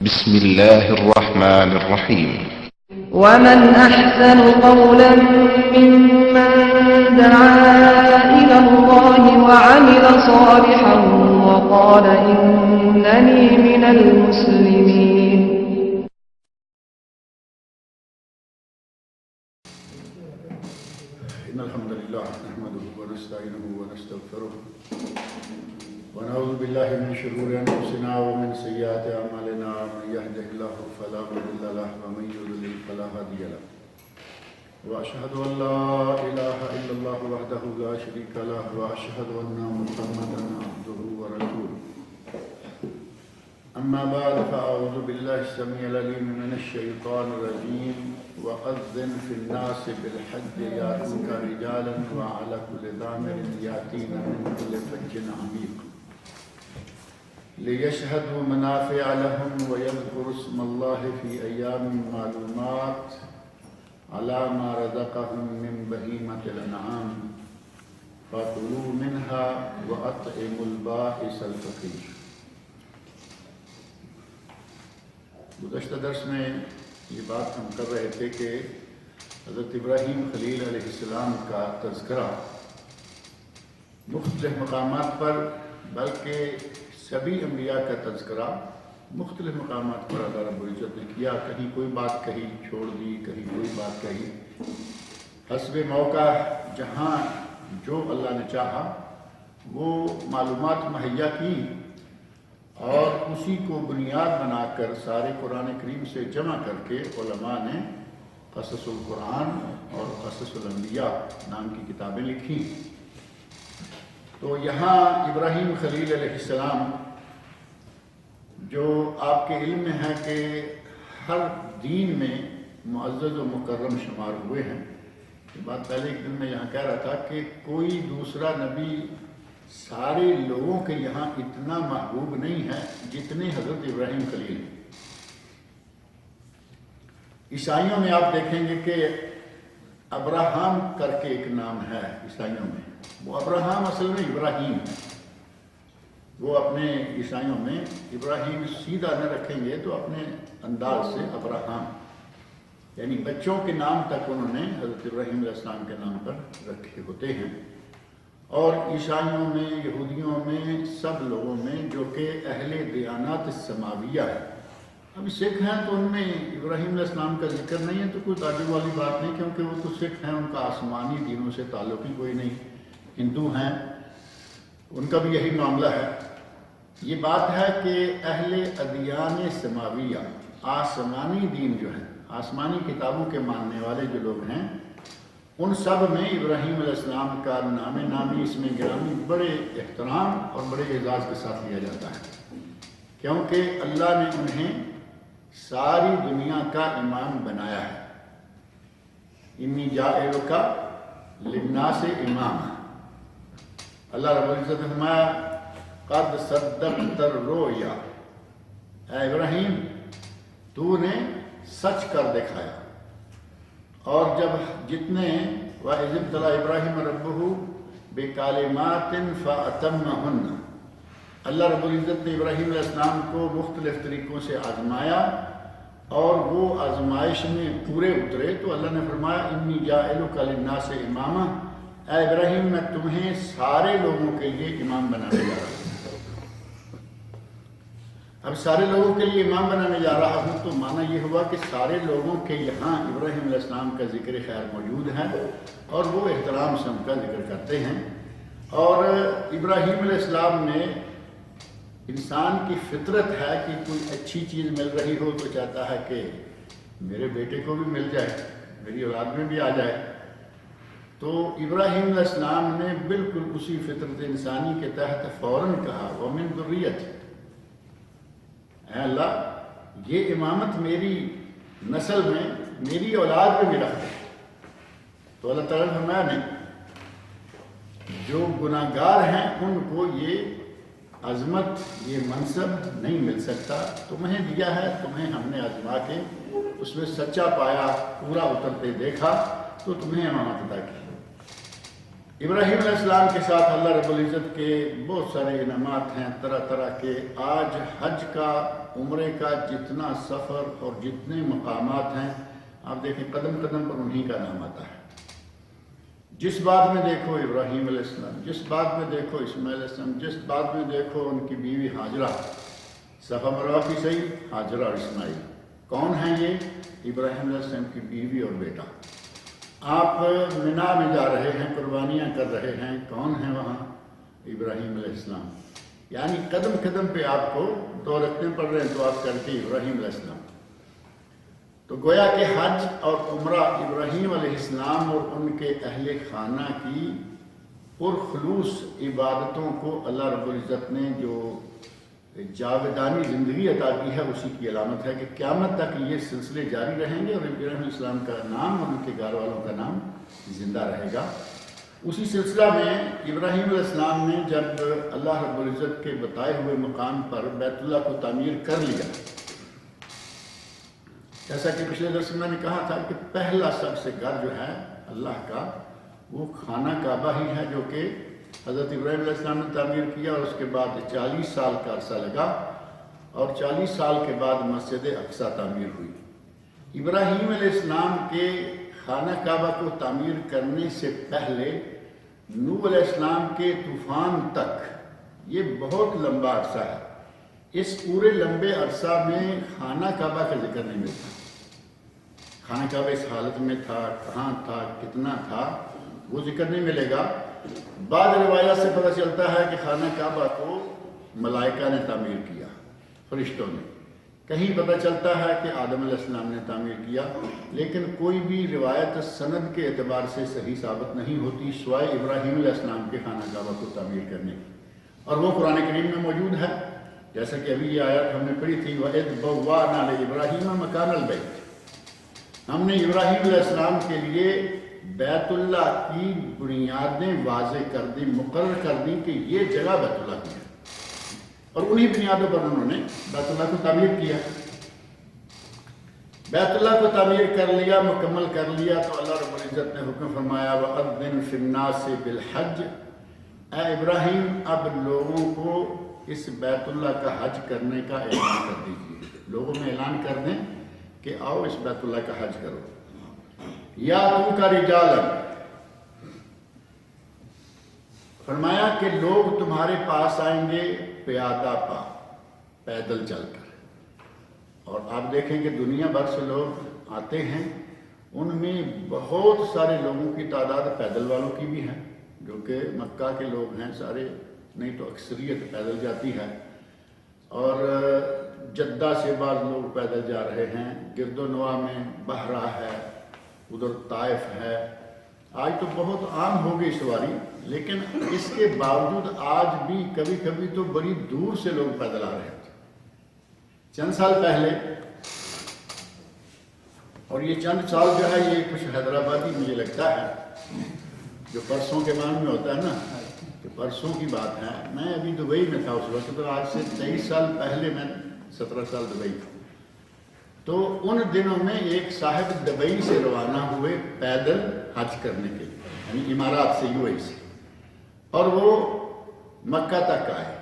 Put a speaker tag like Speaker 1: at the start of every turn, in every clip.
Speaker 1: بسم الله الرحمن الرحيم.
Speaker 2: ومن أحسن قولا ممن دعا إلى الله وعمل صالحا وقال إنني من المسلمين.
Speaker 3: إن الحمد لله نحمده ونستعينه ونستغفره ونعوذ بالله من شرور أنفسنا ومن سيئات أعمالنا من يهده الله فلا مضل له ومن يضلل فلا هادي له وأشهد أن لا إله إلا الله وحده لا شريك له وأشهد أن محمدا عبده ورسوله. أما بعد فأعوذ بالله السميع العليم من الشيطان الرجيم وأذن في الناس بالحج يأتوك رجالا وعلى كل ضامر يأتين من كل فج عميق ليشهدوا منافع لهم ويذكروا اسم الله في أيام معلومات على ما رزقهم من بهيمة الأنعام فكلوا منها وأطعموا البائس الفقير. گزشتہ درس میں یہ بات ہم کر رہے تھے کہ حضرت ابراہیم خلیل علیہ السلام کا تذکرہ مختلف مقامات پر بلکہ سبھی انبیاء کا تذکرہ مختلف مقامات پر اللہ رب العزت نے کیا. کہیں کوئی بات کہی چھوڑ دی، کہیں کوئی بات کہی. حسب موقع جہاں جو اللہ نے چاہا وہ معلومات مہیا کی اور اسی کو بنیاد بنا کر سارے قرآن کریم سے جمع کر کے علماء نے قصص القرآن اور قصص الانبیاء نام کی کتابیں لکھی. تو یہاں ابراہیم خلیل علیہ السلام جو آپ کے علم میں ہے کہ ہر دین میں معزز و مکرم شمار ہوئے ہیں. یہ بات پہلے ایک دن میں یہاں کہہ رہا تھا کہ کوئی دوسرا نبی سارے لوگوں کے یہاں اتنا محبوب نہیں ہے جتنے حضرت ابراہیم خلیل. عیسائیوں میں آپ دیکھیں گے کہ ابراہم کر کے ایک نام ہے عیسائیوں میں. وہ ابراہم اصل میں ابراہیم ہے. وہ اپنے عیسائیوں میں ابراہیم سیدھا نہ رکھیں گے تو اپنے انداز سے ابراہم یعنی بچوں کے نام تک انہوں نے حضرت ابراہیم علیہ السلام کے نام پر رکھے ہوتے ہیں. اور عیسائیوں میں، یہودیوں میں، سب لوگوں میں جو کہ اہل دیانات السماویہ ہے. اب سکھ ہیں تو ان میں ابراہیم علیہ السلام کا ذکر نہیں ہے تو کوئی تعجب والی بات نہیں، کیونکہ وہ تو سکھ ہیں، ان کا آسمانی دینوں سے تعلق ہی کوئی نہیں. ہندو ہیں، ان کا بھی یہی معاملہ ہے. یہ بات ہے کہ اہل ادیان سماویہ آسمانی دین جو ہے، آسمانی کتابوں کے ماننے والے جو لوگ ہیں، ان سب میں ابراہیم علیہ السلام کا نام نامی اس میں گرامی بڑے احترام اور بڑے اعزاز کے ساتھ لیا جاتا ہے، کیونکہ اللہ نے انہیں ساری دنیا کا امام بنایا ہے. انی جاعلک للناس اماما. اللہ رب العزت نے فرمایا قد صدقت الرؤیا، اے ابراہیم تو نے سچ کر دکھایا. اور جب جتنے وَإِذِ ابْتَلَىٰ إِبْرَاهِيمَ رَبُّهُ بِكَلِمَاتٍ فَأَتَمَّهُنَّ. اللہ رب العزت نے ابراہیم علیہ السلام کو مختلف طریقوں سے آزمایا اور وہ آزمائش میں پورے اترے تو اللہ نے فرمایا انی جاعلک للناس اماما. اے ابراہیم میں تمہیں سارے لوگوں کے لیے امام بنانے جا رہا ہوں. اب سارے لوگوں کے لیے امام بنانے جا رہا ہوں تو معنی یہ ہوا کہ سارے لوگوں کے یہاں ابراہیم علیہ السلام کا ذکر خیر موجود ہے اور وہ احترام سے ان کا ذکر کرتے ہیں. اور ابراہیم علیہ السلام میں انسان کی فطرت ہے کہ کوئی اچھی چیز مل رہی ہو تو چاہتا ہے کہ میرے بیٹے کو بھی مل جائے، میری اولاد میں بھی آ جائے. تو ابراہیم علیہ السلام نے بالکل اسی فطرت انسانی کے تحت فوراً کہا وَمِن ذُرِّيَّتِي، اے اللہ یہ امامت میری نسل میں، میری اولاد میں بھی رکھ دے. تو اللہ تعالیٰ نے فرمایا نہیں، جو گناہ گار ہیں ان کو یہ عظمت، یہ منصب نہیں مل سکتا. تمہیں دیا ہے، تمہیں ہم نے آزما کے اس میں سچا پایا، پورا اترتے دیکھا تو تمہیں امامت عطا کی. ابراہیم علیہ السلام کے ساتھ اللہ رب العزت کے بہت سارے انعامات ہیں طرح طرح کے. آج حج کا، عمرے کا جتنا سفر اور جتنے مقامات ہیں، آپ دیکھیں قدم قدم پر انہی کا نام آتا ہے. جس بات میں دیکھو ابراہیم علیہ السلام، جس بات میں دیکھو اسماعیل علیہ السلام، جس بات میں دیکھو ان کی بیوی ہاجرہ. صفا مروہ کی صحیح ہاجرہ اور اسماعیل. کون ہیں یہ؟ ابراہیم علیہ السلام کی بیوی اور بیٹا. آپ منا میں جا رہے ہیں، قربانیاں کر رہے ہیں، کون ہیں وہاں؟ ابراہیم علیہ السلام. یعنی قدم قدم پہ آپ کو 2 رکعتیں پڑھ رہے ہیں تو آپ کر کے ابراہیم علیہ السلام. تو گویا کہ حج اور عمرہ ابراہیم علیہ السلام اور ان کے اہل خانہ کی پرخلوص عبادتوں کو اللہ رب العزت نے جو جاودانی زندگی عطا کی ہے، اسی کی علامت ہے کہ قیامت تک یہ سلسلے جاری رہیں گے اور ابراہیم علیہ السلام کا نام اور ان کے گھر والوں کا نام زندہ رہے گا. اسی سلسلہ میں ابراہیم علیہ السلام نے جب اللہ رب العزت کے بتائے ہوئے مقام پر بیت اللہ کو تعمیر کر لیا، جیسا کہ پچھلے درس میں نے کہا تھا کہ پہلا سب سے گھر جو ہے اللہ کا وہ خانہ کعبہ ہی ہے، جو کہ حضرت ابراہیم علیہ السلام نے تعمیر کیا، اور اس کے بعد 40 سال کا عرصہ لگا اور 40 سال کے بعد مسجد اقصیٰ تعمیر ہوئی. ابراہیم علیہ السلام کے خانہ کعبہ کو تعمیر کرنے سے پہلے نوح علیہ السلام کے طوفان تک یہ بہت لمبا عرصہ ہے. اس پورے لمبے عرصہ میں خانہ کعبہ کا ذکر نہیں ملتا. خانہ کعبہ اس حالت میں تھا، کہاں تھا، کتنا تھا، وہ ذکر نہیں ملے گا. بعض روایات سے پتہ چلتا ہے کہ خانہ کعبہ کو ملائکہ نے تعمیر کیا، فرشتوں نے. کہیں پتہ چلتا ہے کہ آدم علیہ السلام نے تعمیر کیا، لیکن کوئی بھی روایت سند کے اعتبار سے صحیح ثابت نہیں ہوتی سوائے ابراہیم علیہ السلام کے خانہ کعبہ کو تعمیر کرنے کی. اور وہ قرآن کریم میں موجود ہے، جیسا کہ ابھی یہ آیت ہم نے پڑھی تھی، وَإِذْ بَوَّأْنَا لِإِبْرَاهِيمَ مَكَانَ الْبَيْتِ. ہم نے ابراہیم علیہ السلام کے لیے بیت اللہ کی بنیادیں واضح کر دی، مقرر کر دی کہ یہ جگہ بیت اللہ کی ہے، اور انہی بنیادوں پر انہوں نے بیت اللہ کو تعمیر کیا. بیت اللہ کو تعمیر کر لیا، مکمل کر لیا، تو اللہ رب العزت نے حکم فرمایا وَأَذِّنْ فِي النَّاسِ بِالْحَجِّ. اے ابراہیم اب لوگوں کو اس بیت اللہ کا حج کرنے کا اعلان کر دیجیے. لوگوں میں اعلان کر دیں کہ آؤ اس بیت اللہ کا حج کرو. یا تو کا رجالا، فرمایا کہ لوگ تمہارے پاس آئیں گے پیادہ پا، پیدل چل کر. اور آپ دیکھیں کہ دنیا بھر سے لوگ آتے ہیں، ان میں بہت سارے لوگوں کی تعداد پیدل والوں کی بھی ہے، جو کہ مکہ کے لوگ ہیں سارے، نہیں تو اکثریت پیدل جاتی ہے. اور جدہ سے بعض لوگ پیدل جا رہے ہیں، گرد و نواح میں بحرہ ہے، ادھر طائف ہے. آج تو بہت عام ہو گئی سواری، لیکن اس کے باوجود آج بھی کبھی کبھی تو بڑی دور سے لوگ پیدل آ رہے تھے. چند سال پہلے، اور یہ چند سال جو ہے یہ کچھ حیدرآبادی مجھے لگتا ہے، جو پرسوں کے مان میں ہوتا ہے نا، کہ پرسوں کی بات ہے. میں ابھی دبئی میں تھا اس وقت، تو آج سے 23 سال پہلے میں 17 سال دبئی تھا. تو ان دنوں میں ایک صاحب دبئی سے روانہ ہوئے پیدل حج کرنے کے لیے، یعنی امارات سے، UAE سے، اور وہ مکہ تک آئے،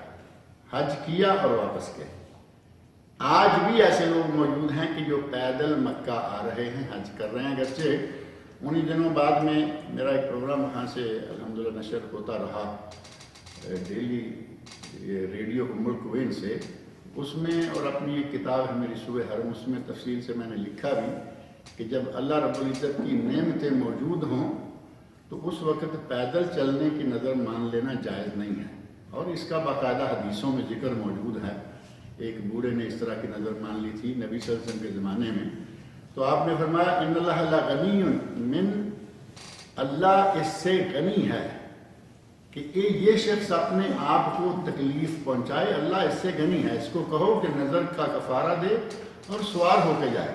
Speaker 3: حج کیا اور واپس گئے. آج بھی ایسے لوگ موجود ہیں کہ جو پیدل مکہ آ رہے ہیں، حج کر رہے ہیں. اگرچہ انہی دنوں بعد میں میرا ایک پروگرام وہاں سے الحمدللہ نشر ہوتا رہا ڈیلی ریڈیو ملک وین سے، اس میں، اور اپنی ایک کتاب ہے میری صوبہ حرم، اس میں تفصیل سے میں نے لکھا بھی کہ جب اللہ رب العزت کی نعمتیں موجود ہوں تو اس وقت پیدل چلنے کی نظر مان لینا جائز نہیں ہے. اور اس کا باقاعدہ حدیثوں میں ذکر موجود ہے. ایک بوڑھے نے اس طرح کی نظر مان لی تھی نبی صلی اللہ علیہ وسلم کے زمانے میں، تو آپ نے فرمایا ان اللہ لغنی من، اللہ اس سے غنی ہے کہ یہ شخص اپنے آپ کو تکلیف پہنچائے، اللہ اس سے غنی ہے. اس کو کہو کہ نظر کا کفارہ دے اور سوار ہو کے جائے.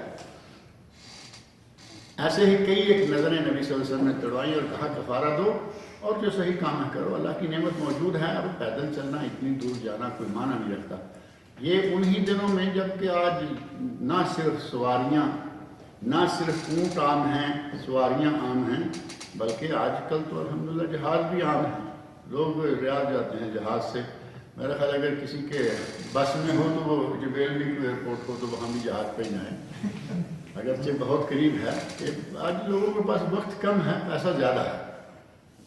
Speaker 3: ایسے ہی کئی ایک نظریں نبی صلی اللہ علیہ وسلم نے تڑوائیں اور کہا کفارہ دو اور جو صحیح کام ہے کرو، اللہ کی نعمت موجود ہے. اب پیدل چلنا، اتنی دور جانا کوئی معنی نہیں رکھتا. یہ انہی دنوں میں جب کہ آج نہ صرف سواریاں، نہ صرف اونٹ عام ہیں، سواریاں عام ہیں، بلکہ آج کل تو الحمدللہ جہاز بھی عام ہے، لوگ ریاض جاتے ہیں جہاز سے. میرا خیال اگر کسی کے بس میں ہو تو وہ جبیل بھی ایئرپورٹ ہو تو وہاں بھی جہاز پہ ہی جائیں، اگرچہ بہت قریب ہے. کہ آج لوگوں کے پاس وقت کم ہے، پیسہ زیادہ ہے.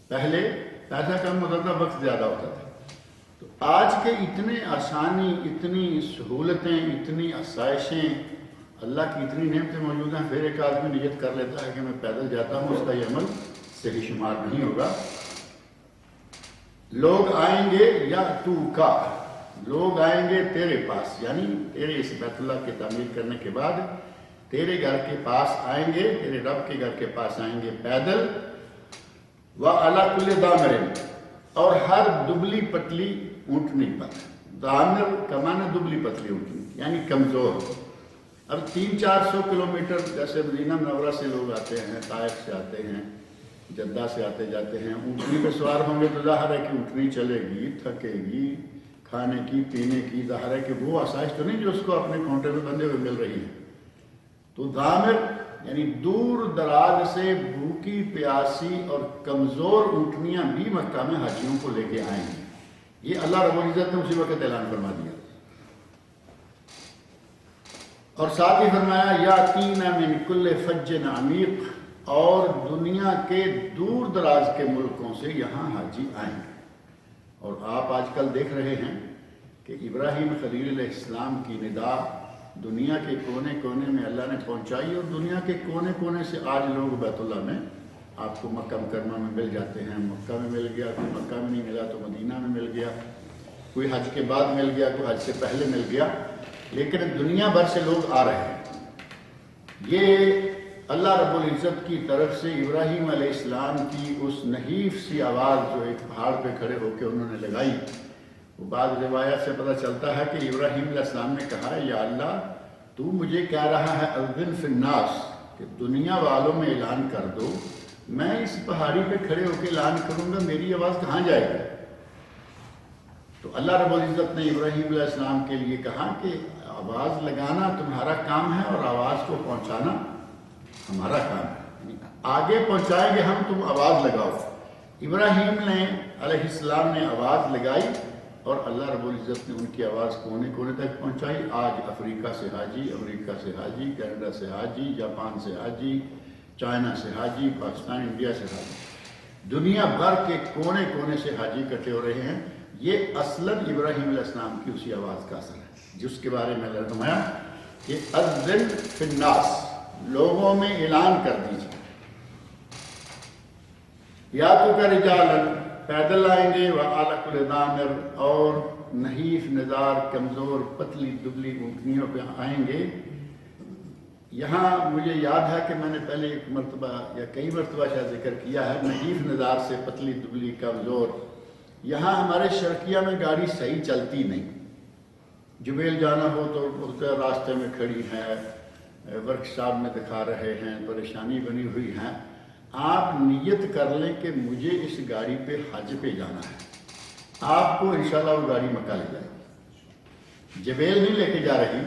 Speaker 3: پہلے پیسہ کم ہوتا تھا، وقت زیادہ ہوتا تھا. تو آج کے اتنے آسانی، اتنی سہولتیں، اتنی آسائشیں، اللہ کی اتنی نعمتیں موجود ہیں، پھر ایک آدمی نیت کر لیتا ہے کہ میں پیدل جاتا ہوں، اس کا یہ عمل صحیح شمار نہیں ہوگا. لوگ آئیں گے یا تو کا، لوگ آئیں گے تیرے پاس، یعنی تیرے اس بیت اللہ کی تعمیر کرنے کے بعد تیرے گھر کے پاس آئیں گے، تیرے رب کے گھر کے پاس آئیں گے پیدل. وَعَلَى كُلِّ دَامِرٍ، اور ہر دبلی پتلی اونٹنی پر. دامر کا معنی دبلی پتلی اونٹنی یعنی کمزور. اب 300-400 کلومیٹر جیسے مدینہ منورہ سے لوگ آتے ہیں، طائف سے آتے ہیں، جدہ سے آتے جاتے ہیں، اونٹنی پہ سوار ہوں گے تو ظاہر ہے کہ اونٹنی چلے گی، تھکے گی، کھانے کی پینے کی ظاہر ہے کہ وہ آسائش تو نہیں جو اس کو اپنے کانٹے میں بندھے ہوئے مل رہی ہے. تو دامر یعنی دور دراز سے بھوکی پیاسی اور کمزور اونٹنیاں بھی مکہ میں حاجیوں کو لے کے آئیں گی. یہ اللہ رب العزت نے اسی وقت اعلان فرما دیا. اور ساتھ ہی فرمایا یاتینا من کل فج عمیق، اور دنیا کے دور دراز کے ملکوں سے یہاں حاجی آئیں گے. اور آپ آج کل دیکھ رہے ہیں کہ ابراہیم خلیل علیہ السلام کی ندا دنیا کے کونے کونے میں اللہ نے پہنچائی، اور دنیا کے کونے کونے سے آج لوگ بیت اللہ میں آپ کو مکہ مکرمہ میں مل جاتے ہیں. مکہ میں مل گیا، کوئی مکہ میں نہیں ملا تو مدینہ میں مل گیا، کوئی حج کے بعد مل گیا، کوئی حج سے پہلے مل گیا، لیکن دنیا بھر سے لوگ آ رہے ہیں. یہ اللہ رب العزت کی طرف سے ابراہیم علیہ السلام کی اس نحیف سی آواز جو ایک پہاڑ پہ کھڑے ہو کے انہوں نے لگائی، وہ بعض روایات سے پتہ چلتا ہے کہ ابراہیم علیہ السلام نے کہا یا اللہ تو مجھے کہہ رہا ہے اذن فی الناس، کہ دنیا والوں میں اعلان کر دو، میں اس پہاڑی پہ کھڑے ہو کے اعلان کروں گا، میری آواز کہاں جائے گی؟ تو اللہ رب العزت نے ابراہیم علیہ السلام کے لیے کہا کہ آواز لگانا تمہارا کام ہے اور آواز کو پہنچانا ہمارا کام ہے. آگے پہنچائیں گے ہم، تم آواز لگاؤ. ابراہیم نے علیہ السلام نے آواز لگائی اور اللہ رب العزت نے ان کی آواز کونے کونے تک پہنچائی. آج افریقہ سے حاجی، امریکہ سے حاجی، کینیڈا سے حاجی، جاپان سے حاجی، چائنا سے حاجی، پاکستان، انڈیا سے حاجی، دنیا بھر کے کونے کونے سے حاجی اکٹھے ہو رہے ہیں. یہ اصلاً ابراہیم علیہ السلام کی اسی آواز کا اثر ہے جس کے بارے میں اللہ فرمایا کہ اذن فی الناس، لوگوں میں اعلان کر دیجیے. یا تو کا رجالن، پیدل آئیں گے، وعلی کل دامر، اور نحیف نزار کمزور پتلی دبلی اونٹنیوں پہ آئیں گے. یہاں مجھے یاد ہے کہ میں نے پہلے ایک مرتبہ یا کئی مرتبہ شاید ذکر کیا ہے، نحیف نزار سے پتلی دبلی کمزور. یہاں ہمارے شرقیہ میں گاڑی صحیح چلتی نہیں. جبیل جانا ہو تو راستے میں کھڑی ہے، ورکشاپ میں دکھا رہے ہیں، پریشانی بنی ہوئی ہے. آپ نیت کر لیں کہ مجھے اس گاڑی پہ حج پہ جانا ہے، آپ کو انشاءاللہ وہ گاڑی مکہ لے جائے گی. جبیل نہیں لے کے جا رہی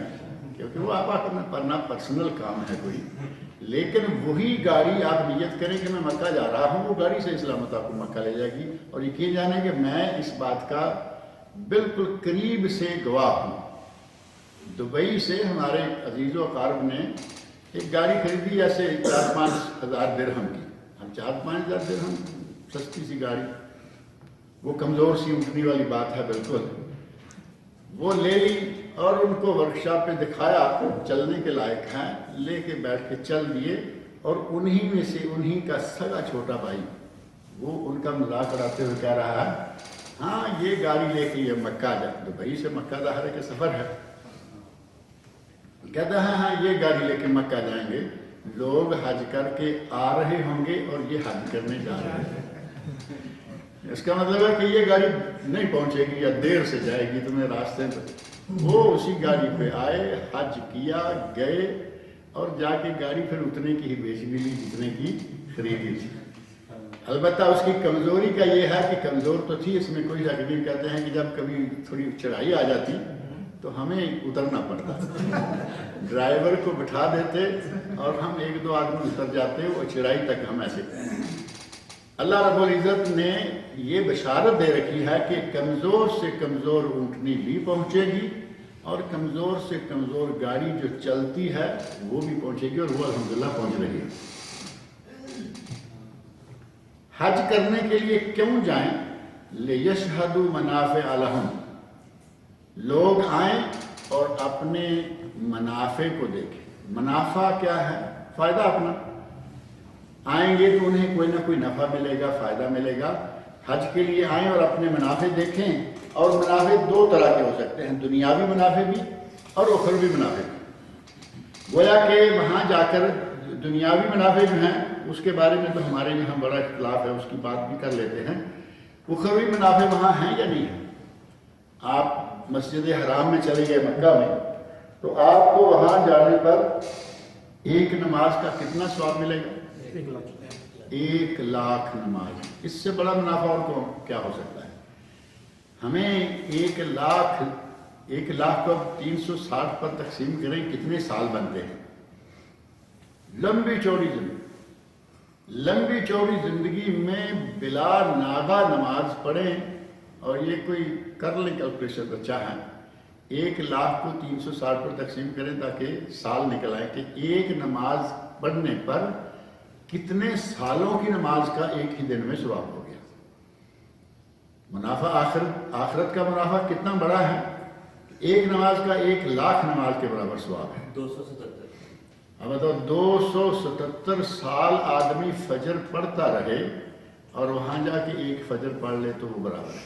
Speaker 3: کیونکہ وہ آپ اپنا پرسنل کام ہے کوئی، لیکن وہی گاڑی آپ نیت کریں کہ میں مکہ جا رہا ہوں، وہ گاڑی سے سلامت آپ کو مکہ لے جائے گی. اور یقین جانیں کہ میں اس بات کا بالکل قریب سے گواہ ہوں. دبئی سے ہمارے عزیز و اقارب نے ایک گاڑی خریدی ایسے 4-5 ہزار درہم کی. ہم 4-5 ہزار درہم سستی سی گاڑی، وہ کمزور سی اونٹنی والی بات ہے بالکل. وہ لے لی اور ان کو ورکشاپ پہ دکھایا، چلنے کے لائق ہیں، لے کے بیٹھ کے چل دیے. اور انہی میں سے انہی کا سگا چھوٹا بھائی وہ ان کا مذاق اڑاتے ہوئے کہہ رہا ہے ہاں یہ گاڑی لے کے یہ مکہ جا، دبئی سے مکہ ظاہر ہے کہ سفر ہے. کہتا ہے ہاں یہ گاڑی لے کے مکہ جائیں گے، لوگ حج کر کے آ رہے ہوں گے اور یہ حج کرنے جا رہے ہیں. اس کا مطلب ہے کہ یہ گاڑی نہیں پہنچے گی یا دیر سے جائے گی تمہیں راستے میں. وہ اسی گاڑی پہ آئے، حج کیا، گئے، اور جا کے گاڑی پھر اتنے کی ہی بیچ بھی لی جتنے کی خریدی تھی. البتہ اس کی کمزوری کا یہ ہے کہ کمزور تو تھی، اس میں کوئی شک نہیں. کہتے ہیں کہ جب کبھی تھوڑی چڑھائی آ جاتی تو ہمیں اترنا پڑتا، ڈرائیور کو بٹھا دیتے اور ہم 1-2 آدمی اتر جاتے، وہ چڑھائی تک ہم ایسے اللہ رب العزت نے یہ بشارت دے رکھی ہے کہ کمزور سے کمزور اونٹنی بھی پہنچے گی اور کمزور سے کمزور گاڑی جو چلتی ہے وہ بھی پہنچے گی، اور وہ الحمدللہ پہنچ رہی ہے۔ حج کرنے کے لیے کیوں جائیں؟ لِيَشْهَدُوا مَنَافِعَ لَهُمْ، لوگ آئیں اور اپنے منافع کو دیکھیں۔ منافع کیا ہے؟ فائدہ اپنا۔ آئیں گے تو انہیں کوئی نہ کوئی نفع ملے گا، فائدہ ملے گا۔ حج کے لیے آئیں اور اپنے منافع دیکھیں، اور منافع دو طرح کے ہو سکتے ہیں، دنیاوی منافع بھی اور اخروی منافع بھی۔ گویا کہ وہاں جا کر دنیاوی منافع جو ہیں اس کے بارے میں تو ہمارے یہاں بڑا اختلاف ہے، اس کی بات بھی کر لیتے ہیں۔ اخروی منافع وہاں ہیں یا نہیں ہیں؟ آپ مسجد حرام میں چلے گئے مکہ میں، تو آپ کو وہاں جانے پر ایک نماز کا کتنا ثواب ملے گا؟ 1,00,000 نماز۔ اس سے بڑا منافع اور کو کیا ہو سکتا ہے؟ ہمیں 1,00,000 کو 360 پر تقسیم کریں، کتنے سال بنتے ہیں؟ لمبی چوڑی زندگی میں بلا ناغہ نماز پڑھیں، اور یہ کوئی کر لیں کیلکولیشن اچھا ہے، 1,00,000 کو 360 پر تقسیم کریں تاکہ سال نکل آئے کہ ایک نماز پڑھنے پر کتنے سالوں کی نماز کا ایک ہی دن میں ثواب ہو گیا۔ منافع آخرت کا منافع کتنا بڑا ہے؟ ایک نماز کا 1,00,000 نماز کے برابر ثواب ہے۔
Speaker 4: 277۔
Speaker 3: اب بتاؤ 277 سال آدمی فجر پڑھتا رہے اور وہاں جا کے ایک فجر پڑھ لے تو وہ برابر ہے۔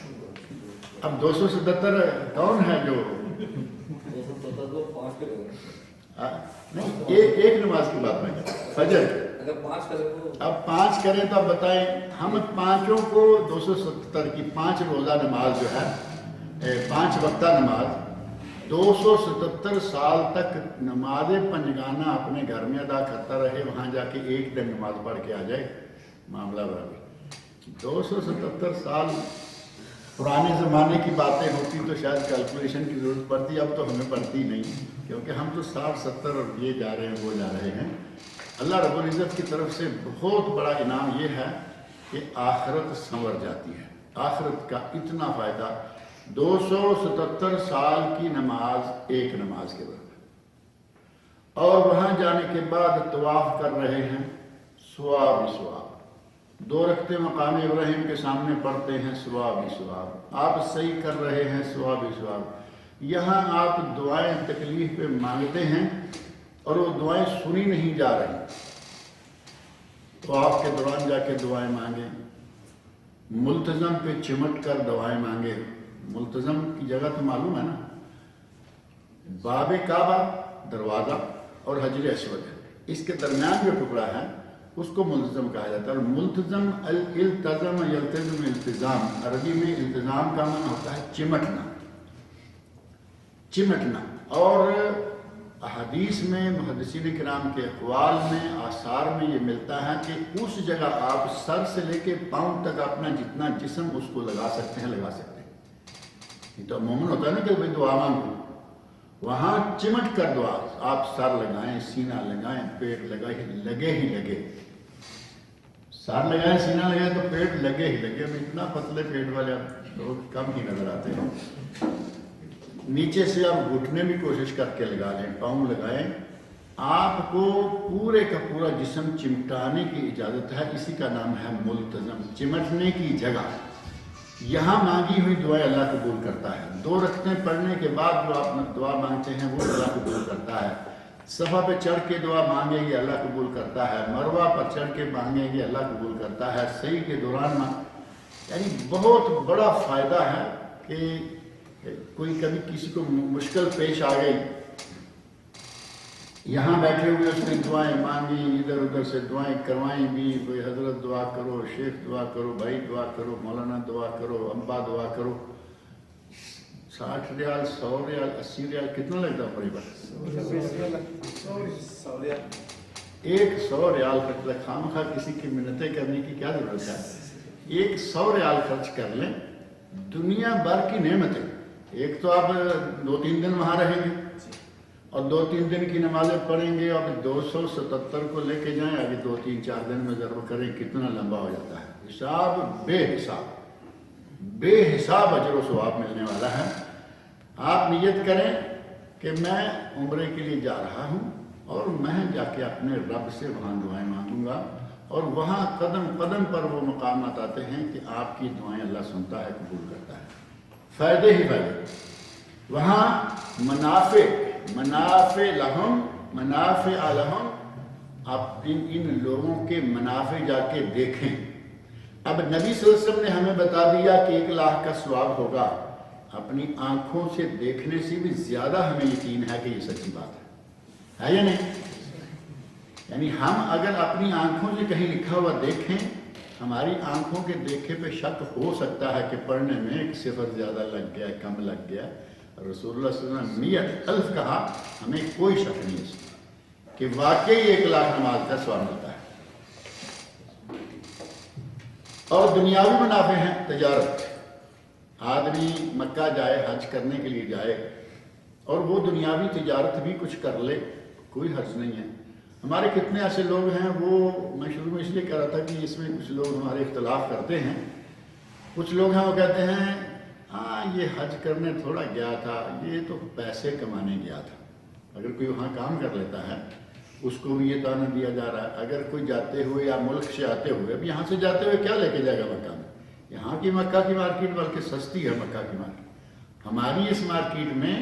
Speaker 3: اب 277 کون ہے جو
Speaker 4: 277 کو 5 کریں گے؟
Speaker 3: نہیں، ایک نماز کی بات میں فجر کی۔
Speaker 4: اگر 5 کریں تو
Speaker 3: اب 5 کریں تو اب بتائیں، ہم پانچوں کو 277 کی 5 روزہ نماز جو ہے 5 وقتہ نماز 277 سال تک نماز پنجگانہ اپنے گھر میں ادا کرتا رہے، وہاں جا کے ایک دن نماز پڑھ کے آ جائے، معاملہ برابر۔ 277 سال پرانے زمانے کی باتیں ہوتی تو شاید کیلکولیشن کی ضرورت پڑتی، اب تو ہمیں پڑتی نہیں، کیونکہ ہم تو 60-70 اور یہ جا رہے ہیں وہ جا رہے ہیں۔ اللہ رب العزت کی طرف سے بہت بڑا انعام یہ ہے کہ آخرت سنور جاتی ہے۔ آخرت کا اتنا فائدہ، 277 سال کی نماز ایک نماز کے برابر، اور وہاں جانے کے بعد طواف کر رہے ہیں، ثواب ہی ثواب۔ 2 رکعتیں مقام ابراہیم کے سامنے پڑھتے ہیں، ثواب ہی ثواب۔ آپ صحیح کر رہے ہیں، ثواب ہی ثواب۔ یہاں آپ دعائیں تکلیف پہ مانگتے ہیں اور وہ دعائیں سنی نہیں جا رہی، تو آپ کے دوران جا کے دعائیں مانگیں، ملتزم پہ چمٹ کر دعائیں مانگیں۔ ملتزم کی جگہ تو معلوم ہے نا، باب کعبہ دروازہ اور حجر اسود ہے، اس کے درمیان جو ٹکڑا ہے اس کو ملتزم کہا جاتا ہے۔ اور ملتزم التزم یلتزم التزام، عربی میں التزام کا معنی ہوتا ہے چمٹنا۔ اور احادیث میں محدثین کرام کے اقوال میں آثار میں یہ ملتا ہے کہ اس جگہ آپ سر سے لے کے پاؤں تک اپنا جتنا جسم اس کو لگا سکتے ہیں لگا سکتے ہیں۔ یہ تو عموماً ہوتا ہے نا کہ بھائی دعا مانگو، وہاں چمٹ کر دعا، آپ سر لگائیں، سینہ لگائیں، پیٹ لگے ہی لگے، سر لگائیں سینہ لگائیں تو پیٹ لگے ہی لگے۔ اتنا پتلے پیٹ والے لوگ کم ہی نظر آتے ہیں۔ نیچے سے آپ گھٹنے بھی کوشش کر کے لگا لیں، پاؤں لگائیں، آپ کو پورے کا پورا جسم چمٹانے کی اجازت ہے۔ اسی کا نام ہے ملتزم، چمٹنے کی جگہ۔ یہاں مانگی ہوئی دعائیں اللہ قبول کرتا ہے۔ 2 رکعتیں پڑھنے کے بعد جو آپ دعا مانگتے ہیں وہ اللہ قبول کرتا ہے۔ صفا پہ چڑھ کے دعا مانگیں گے اللہ قبول کرتا ہے، مروہ پر چڑھ کے مانگیں گے اللہ قبول کرتا ہے، سعی کے دوران یعنی بہت بڑا فائدہ ہے کہ کوئی کبھی کسی کو مشکل پیش آ گئی، یہاں بیٹھے ہوئے اس نے دعائیں مانگی، ادھر ادھر سے دعائیں کروائیں بھی، کوئی حضرت دعا کرو، شیخ دعا کرو، بھائی دعا کرو، مولانا دعا کرو، ابا دعا کرو، 60 ریال 100 ریال 80 ریال کتنا لگتا ہے پڑے بات؟ 100 ریال خرچ لگ، خام خواہ کسی کی منتیں کرنے کی کیا ضرورت ہے؟ 100 ریال خرچ کر لیں، دنیا بھر کی نعمتیں۔ ایک تو آپ 2-3 دن وہاں رہیں گے، اور 2-3 دن کی نمازیں پڑھیں گے اور 277 کو لے کے جائیں، آگے 2-3-4 دن میں ضرور کریں، کتنا لمبا ہو جاتا ہے۔ حساب بے حساب اجر و ثواب ملنے والا ہے۔ آپ نیت کریں کہ میں عمرے کے لیے جا رہا ہوں اور میں جا کے اپنے رب سے وہاں دعائیں مانگوں گا، اور وہاں قدم قدم پر وہ مقامات آتے ہیں کہ آپ کی دعائیں اللہ سنتا ہے، قبول کرتا ہے، فائدے ہی فائدے۔ وہاں منافع لہم، آپ ان لوگوں کے منافع جا کے دیکھیں۔ اب نبی صلی اللہ علیہ وسلم نے ہمیں بتا دیا کہ 1 لاکھ کا ثواب ہوگا، اپنی آنکھوں سے دیکھنے سے بھی زیادہ ہمیں یقین ہے کہ یہ سچی بات ہے یا نہیں؟ یعنی ہم اگر اپنی آنکھوں سے کہیں لکھا ہوا دیکھیں، ہماری آنکھوں کے دیکھے پہ شک ہو سکتا ہے کہ پڑھنے میں 1 صفر زیادہ لگ گیا، کم لگ گیا۔ رسول اللہ صلی اللہ علیہ وسلم نے 100,000 کہا، ہمیں کوئی شک نہیں اس کہ واقعی 1 لاکھ نماز کا ثواب ملتا ہے۔ اور دنیاوی منافع ہیں، تجارت۔ آدمی مکہ جائے، حج کرنے کے لیے جائے اور وہ دنیاوی تجارت بھی کچھ کر لے، کوئی حرج نہیں ہے۔ ہمارے کتنے ایسے لوگ ہیں، وہ میں شروع میں اس لیے کہہ رہا تھا کہ اس میں کچھ لوگ ہمارے اختلاف کرتے ہیں۔ کچھ لوگ ہیں وہ کہتے ہیں ہاں یہ حج کرنے تھوڑا گیا تھا، یہ تو پیسے کمانے گیا تھا۔ اگر کوئی وہاں کام کر لیتا ہے اس کو بھی یہ تانا دیا جا رہا ہے۔ اگر کوئی جاتے ہوئے یا ملک سے آتے ہوئے، اب یہاں سے جاتے ہوئے کیا لے کے جائے گا مکہ میں؟ یہاں کی مکہ کی مارکیٹ بلکہ سستی ہے مکہ کی مارکیٹ۔ ہماری اس مارکیٹ میں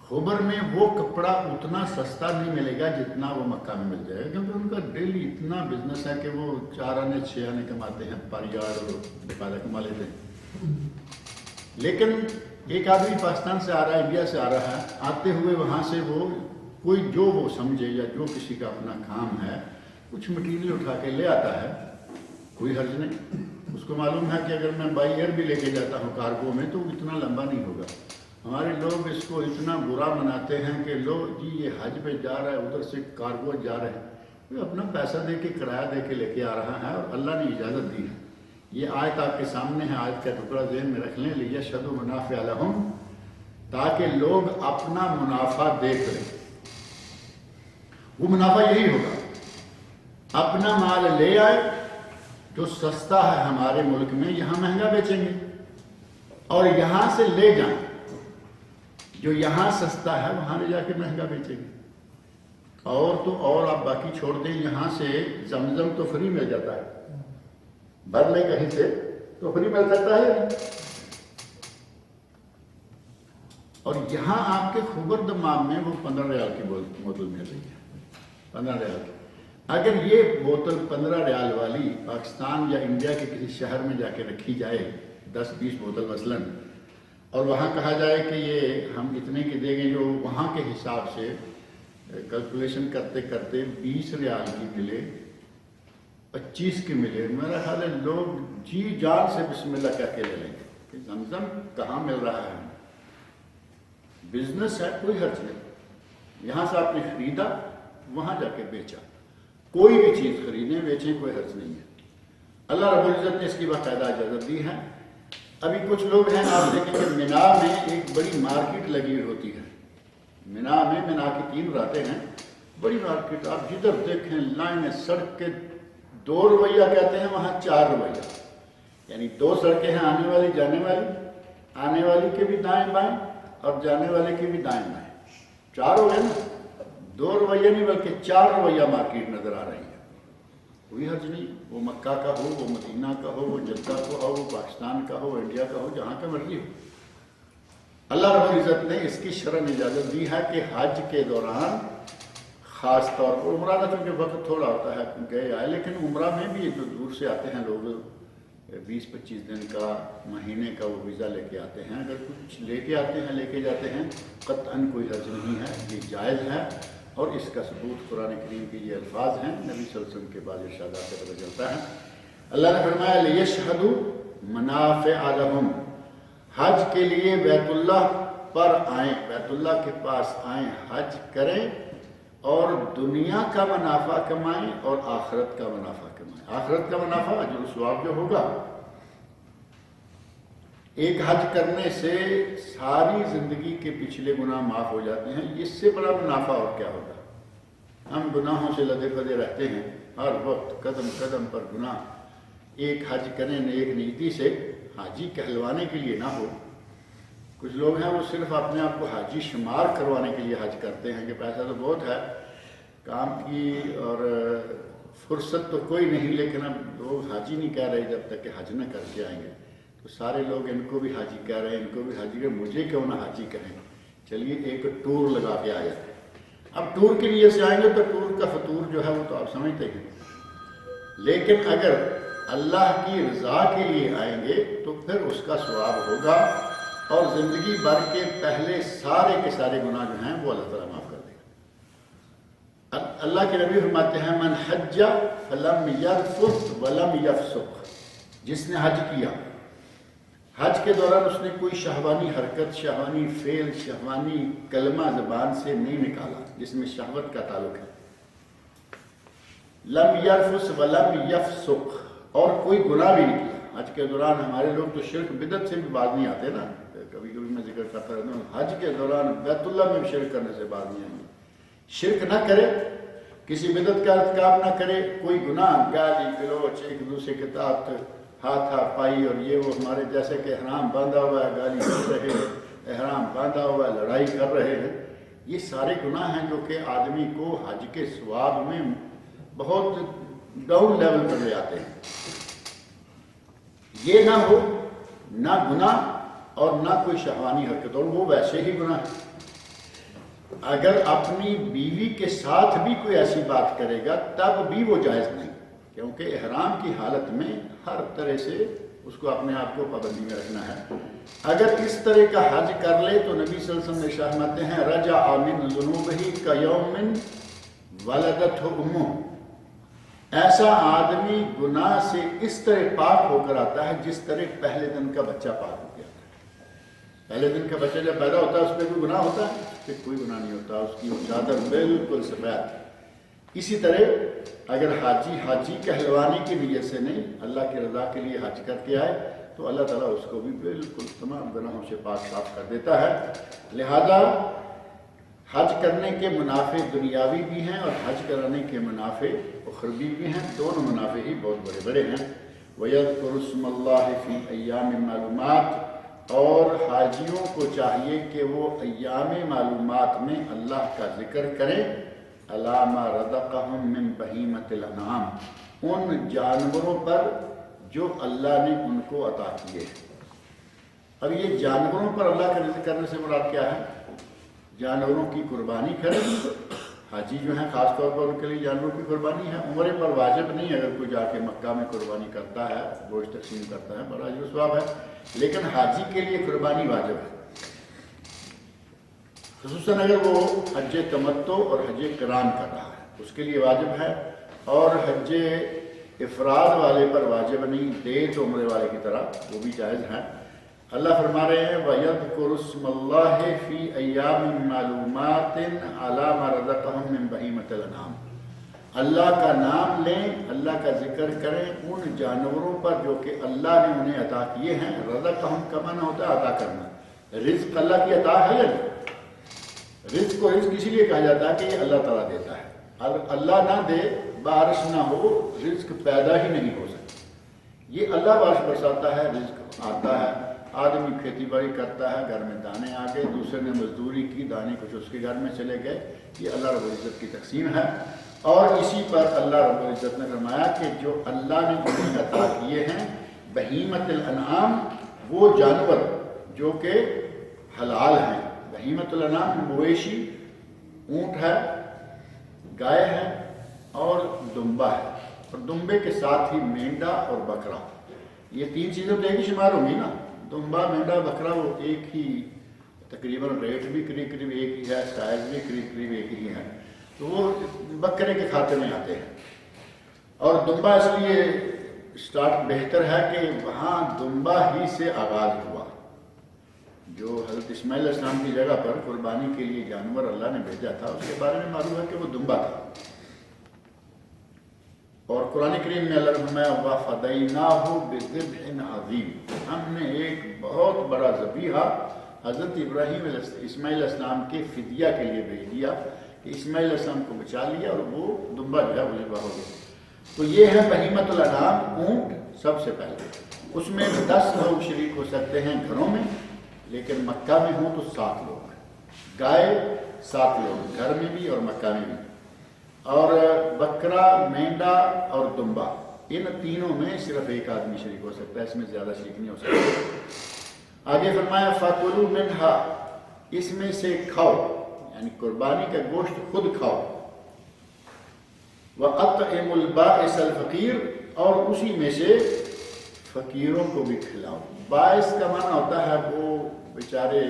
Speaker 3: خبر میں وہ کپڑا اتنا سستا نہیں ملے گا جتنا وہ مکہ میں مل جائے گا، کیونکہ ان کا ڈیلی اتنا بزنس ہے کہ وہ 4 آنے 6 آنے کماتے ہیں، پر یارڈ اور بقاعدہ کما لیتے ہیں۔ لیکن ایک آدمی پاکستان سے آ رہا ہے، انڈیا سے آ رہا ہے، آتے ہوئے وہاں سے وہ کوئی جو وہ سمجھے یا جو کسی کا اپنا کام ہے کچھ مٹیریل اٹھا کے لے آتا ہے، کوئی حرج نہیں۔ اس کو معلوم ہے کہ اگر میں بائی ایئر بھی لے کے جاتا ہوں کارگو میں تو اتنا لمبا نہیں ہوگا۔ ہمارے لوگ اس کو اتنا برا مناتے ہیں کہ لو جی یہ حج پہ جا رہا ہے، ادھر سے کارگو جا رہے ہیں، وہ اپنا پیسہ دے کے کرایہ دے کے لے کے آ رہا ہے، اور اللہ نے اجازت دی ہے۔ یہ آیت آپ کے سامنے ہے، آیت کا ٹکڑا ذہن میں رکھ لیں، لیشہدوا منافع لہم، تاکہ لوگ اپنا منافع دیکھ لیں۔ وہ منافع یہی ہوگا، اپنا مال لے آئے جو سستا ہے ہمارے ملک میں، یہاں مہنگا بیچیں گے، اور یہاں سے لے جائیں جو یہاں سستا ہے وہاں لے جا کے مہنگا بیچیں گے۔ اور تو اور آپ باقی چھوڑ دیں، یہاں سے زمزم تو فری مل جاتا ہے، بھر لیں کہیں سے تو فری مل سکتا ہے، اور یہاں آپ کے خبر دمام میں وہ 15 ریال کی بوتل مل رہی ہے، 15 ریال کی۔ اگر یہ بوتل 15 ریال والی پاکستان یا انڈیا کے کسی شہر میں جا کے رکھی جائے، 10-20 بوتل مثلاً، اور وہاں کہا جائے کہ یہ ہم اتنے کی دیں گے، جو وہاں کے حساب سے کیلکولیشن کرتے کرتے 20 ریال کی ملے، 25 کی ملے، میرا خیال ہے لوگ جی جان سے بسم اللہ کہہ کے لے لیں گے کہ زمزم کہاں مل رہا ہے۔ بزنس ہے، کوئی حرج نہیں، یہاں سے آپ نے خریدا وہاں جا کے بیچا، کوئی بھی چیز خریدیں بیچیں کوئی حرج نہیں ہے۔ اللہ رب العزت نے اس کی باقاعدہ اجازت دی ہے۔ ابھی کچھ لوگ ہیں، آپ دیکھیں کہ مینا میں ایک بڑی مارکیٹ لگی ہوتی ہے، مینا کی 3 راتیں ہیں، بڑی مارکیٹ، آپ جدھر دیکھیں لائنیں، سڑک کے 2 رویہ کہتے ہیں، وہاں 4 رویہ، یعنی 2 سڑکیں ہیں، آنے والی جانے والی، آنے والی کے بھی دائیں بائیں اور جانے والے کے بھی دائیں بائیں، 4 ہو گئے نا، 2 رویہ نہیں بلکہ 4 رویہ مارکیٹ نظر آ رہی ہے۔ کوئی حرج نہیں، وہ مکہ کا ہو، وہ مدینہ کا ہو، وہ جدہ کا ہو، وہ پاکستان کا ہو، انڈیا کا ہو، جہاں کا مرضی ہو۔ اللہ رب العزت نے اس کی شرعاً اجازت دی ہے کہ حج کے دوران خاص طور پر، عمرہ کا چونکہ وقت تھوڑا ہوتا ہے گئے آئے، لیکن عمرہ میں بھی جو دور سے آتے ہیں لوگ، 20-25 دن کا، مہینے کا وہ ویزا لے کے آتے ہیں، اگر کچھ لے کے آتے ہیں، لے کے جاتے ہیں، قطعاً کوئی حرج نہیں ہے، یہ جائز ہے، اور اس کا ثبوت قرآن کریم کے یہ الفاظ ہیں، نبی صلی اللہ علیہ وسلم کے بعد ارشادات سے پتہ چلتا ہے۔ اللہ نے فرمایا لیشہدوا منافع لہم، حج کے لیے بیت اللہ پر آئیں، بیت اللہ کے پاس آئیں، حج کریں اور دنیا کا منافع کمائیں اور آخرت کا منافع کمائیں۔ آخرت کا منافع اجر و ثواب جو ہوگا ایک حج کرنے سے ساری زندگی کے پچھلے گناہ معاف ہو جاتے ہیں، اس سے بڑا منافع اور کیا ہوگا؟ ہم گناہوں سے لدے پدے رہتے ہیں، ہر وقت قدم قدم پر گناہ۔ ایک حج کریں ایک نیتی سے، حاجی کہلوانے کے لیے نہ ہو۔ کچھ لوگ ہیں وہ صرف اپنے آپ کو حاجی شمار کروانے کے لیے حج کرتے ہیں کہ پیسہ تو بہت ہے، کام کی اور فرصت تو کوئی نہیں، لیکن اب لوگ حاجی نہیں کہہ رہے جب تک کہ حج نہ کر کے آئیں گے، تو سارے لوگ ان کو بھی حاجی کہہ رہے ہیں، ان کو بھی حاجی کہہ، مجھے کیوں نہ حاجی کہیں، چلیے ایک ٹور لگا کے آ جاتے ہیں۔ اب ٹور کے لیے سے آئیں گے تو ٹور کا فطور جو ہے وہ تو آپ سمجھتے ہیں، لیکن اگر اللہ کی رضا کے لیے آئیں گے تو پھر اس کا ثواب ہوگا، اور زندگی بھر کے پہلے سارے کے سارے گناہ جو ہیں وہ اللہ تعالیٰ معاف کر دے گا۔ اللہ کے نبی فرماتے ہیں من حج فلم یرفث ولم یفسق، جس نے حج کیا، حج کے دوران اس نے کوئی شہوانی حرکت، شہوانی فعل، شہوانی کلمہ زبان سے نہیں نکالا جس میں شہوت کا تعلق ہے، لم یرفث ولم یفسق، اور کوئی گناہ بھی نہیں کیا۔ حج کے دوران ہمارے لوگ تو شرک بدعت سے بھی باز نہیں آتے نا، کبھی کبھی میں ذکر کرتا رہتا ہوں، حج کے دوران بیت اللہ میں بھی شرک کرنے سے باز نہیں آئیں گے۔ شرک نہ کرے، کسی بدعت کا ارتکاب نہ کرے، کوئی گناہ، گالی گلوچ، ایک دوسرے کے ساتھ ہاتھا پائی اور یہ وہ، ہمارے جیسے کہ احرام باندھا ہوا ہے گالی کر رہے ہیں، احرام باندھا ہوا ہے لڑائی کر رہے ہیں، یہ سارے گناہ ہیں جو کہ آدمی کو حج کے ثواب میں بہت ڈاؤن لیول پر لے آتے ہیں۔ یہ نہ ہو، نہ گناہ اور نہ کوئی شہوانی حرکت، اور وہ ویسے ہی گناہ ہے۔ اگر اپنی بیوی کے ساتھ بھی کوئی ایسی بات کرے گا تب بھی وہ جائز نہیں، کیونکہ احرام کی حالت میں ہر طرح سے اس کو اپنے آپ کو پابندی میں رکھنا ہے۔ اگر اس طرح کا حج کر لے تو نبی صلی اللہ علیہ وسلم نے فرماتے ہیں رجع من ذنوبہ کیوم ولدتہ امہ، ایسا آدمی گناہ سے اس طرح پاک ہو کر آتا ہے جس طرح پہلے دن کا بچہ پاک ہو گیا تھا۔ پہلے دن کا بچہ جب پیدا ہوتا ہے اس پہ کوئی گناہ ہوتا ہے؟ اس پہ کوئی گناہ نہیں ہوتا، اس کی چادر بالکل سفید۔ اسی طرح اگر حاجی کہلوانے کی نیت سے نہیں، اللہ کی رضا کے لیے حج کر کے آئے تو اللہ تعالیٰ اس کو بھی بالکل تمام گناہوں سے پاک صاف کر دیتا ہے۔ لہذا حج کرنے کے منافع دنیاوی بھی ہیں اور حج کرانے کے منافع اخروی بھی ہیں، دونوں منافع ہی بہت بڑے بڑے ہیں۔ وَيَذْكُرُ اسْمَ اللَّهِ فِي أَيَّامٍ مَّعْلُومَاتٍ، اور حاجیوں کو چاہیے کہ وہ ایام معلومات میں اللہ کا ذکر کریں، عَلَىٰ مَا رَزَقَهُم مِّن بَهِيمَةِ الْأَنْعَامِ، ان جانوروں پر جو اللہ نے ان کو عطا کیے۔ اب یہ جانوروں پر اللہ کا رزق کرنے سے مراد کیا ہے؟ جانوروں کی قربانی کریں، حاجی جو ہیں خاص طور پر ان کے لیے جانوروں کی قربانی ہے، عمرے پر واجب نہیں، اگر کوئی جا کے مکہ میں قربانی کرتا ہے، گوشت تقسیم کرتا ہے، بڑا اجر و ثواب ہے، لیکن حاجی کے لیے قربانی واجب ہے، خصوصاً اگر وہ حج تمتع اور حج قران کر رہا ہے، اس کے لیے واجب ہے، اور حج افراد والے پر واجب نہیں، دے تو عمرے والے کی طرح وہ بھی جائز ہیں۔ اللہ فرما رہے ہیں وَيَذْكُرُ اسْمَ اللَّهِ فِي أَيَّامٍ مَّعْلُومَاتٍ عَلَىٰ مَا رَزَقَهُم مِّن بَهِيمَةِ الْأَنْعَامِ، اللہ کا نام لیں، اللہ کا ذکر کریں ان جانوروں پر جو کہ اللہ نے انہیں عطا کیے ہیں۔ رزقہم کا معنی ہوتا ہے عطا کرنا، رزق اللہ کی عطا ہے یا نہیں؟ رزق کو رزق اسی لیے کہا جاتا ہے کہ یہ اللہ تعالیٰ دیتا ہے، اللہ نہ دے، بارش نہ ہو، رزق پیدا ہی نہیں ہو سکتا۔ یہ اللہ بارش برساتا ہے، رزق آتا ہے، آدمی کھیتی باڑی کرتا ہے، گھر میں دانے آ گئے، دوسرے نے مزدوری کی، دانے کچھ اس کے گھر میں چلے گئے، یہ اللہ رب العزت کی تقسیم ہے۔ اور اسی پر اللہ رب العزت نے فرمایا کہ جو اللہ نے انہیں عطا کیے ہیں بہیمۃ الانعام، وہ جانور جو کہ حلال ہیں، بہیمۃ الانعام مویشی، اونٹ ہے، گائے ہے اور دمبا ہے، اور دمبے کے ساتھ ہی مینڈا اور بکرا، یہ تین چیزیں تو ایک ہی شمار ہوں گی نا، دمبا مینڈا بکرا وہ ایک ہی تقریباً ریٹ بھی قریب قریب ایک ہی ہے، سائز بھی قریب قریب ایک ہی ہے، تو وہ بکرے کے کھاتے میں آتے ہیں۔ اور دمبا اس لیے اسٹارٹ بہتر ہے کہ وہاں دمبا ہی سے آغاز ہوا، جو حضرت اسماعیل علیہ السلام کی جگہ پر قربانی کے لیے جانور اللہ نے بھیجا تھا، اس کے بارے میں معلوم ہے کہ وہ دمبا تھا۔ اور قرآن کریم میں اللہ نے فرمایا وَفَدَيْنَاهُ بِذِبْحٍ عَظِيمٍ، ہم نے ایک بہت بڑا ذبیحہ حضرت اسماعیل علیہ السلام کے فدیہ کے لیے بھیج دیا کہ اسماعیل علیہ السلام کو بچا لیا اور وہ دمبا جو ہے وہ ذبح ہو گیا۔ تو یہ ہے بہیمۃ الانعام، اونٹ سب سے پہلے، اس میں 10 لوگ شریک ہو سکتے ہیں گھروں میں، لیکن مکہ میں ہوں تو 7 لوگ، گائے 7 لوگ گھر میں بھی اور مکہ میں بھی، اور بکرا، مینڈا اور دمبا، ان تینوں میں صرف ایک آدمی شریک ہو سکتا ہے، اس میں زیادہ شریک نہیں ہو سکتا۔ آگے فرمایا فَكُلُوا مِنْهَا، اس میں سے کھاؤ، یعنی قربانی کا گوشت خود کھاؤ، وَأَطْعِمُوا الْبَائِسَ الْفَقِيرَ، اور اسی میں سے فقیروں کو بھی کھلاؤ۔ باعث کا معنی ہوتا ہے وہ بیچارے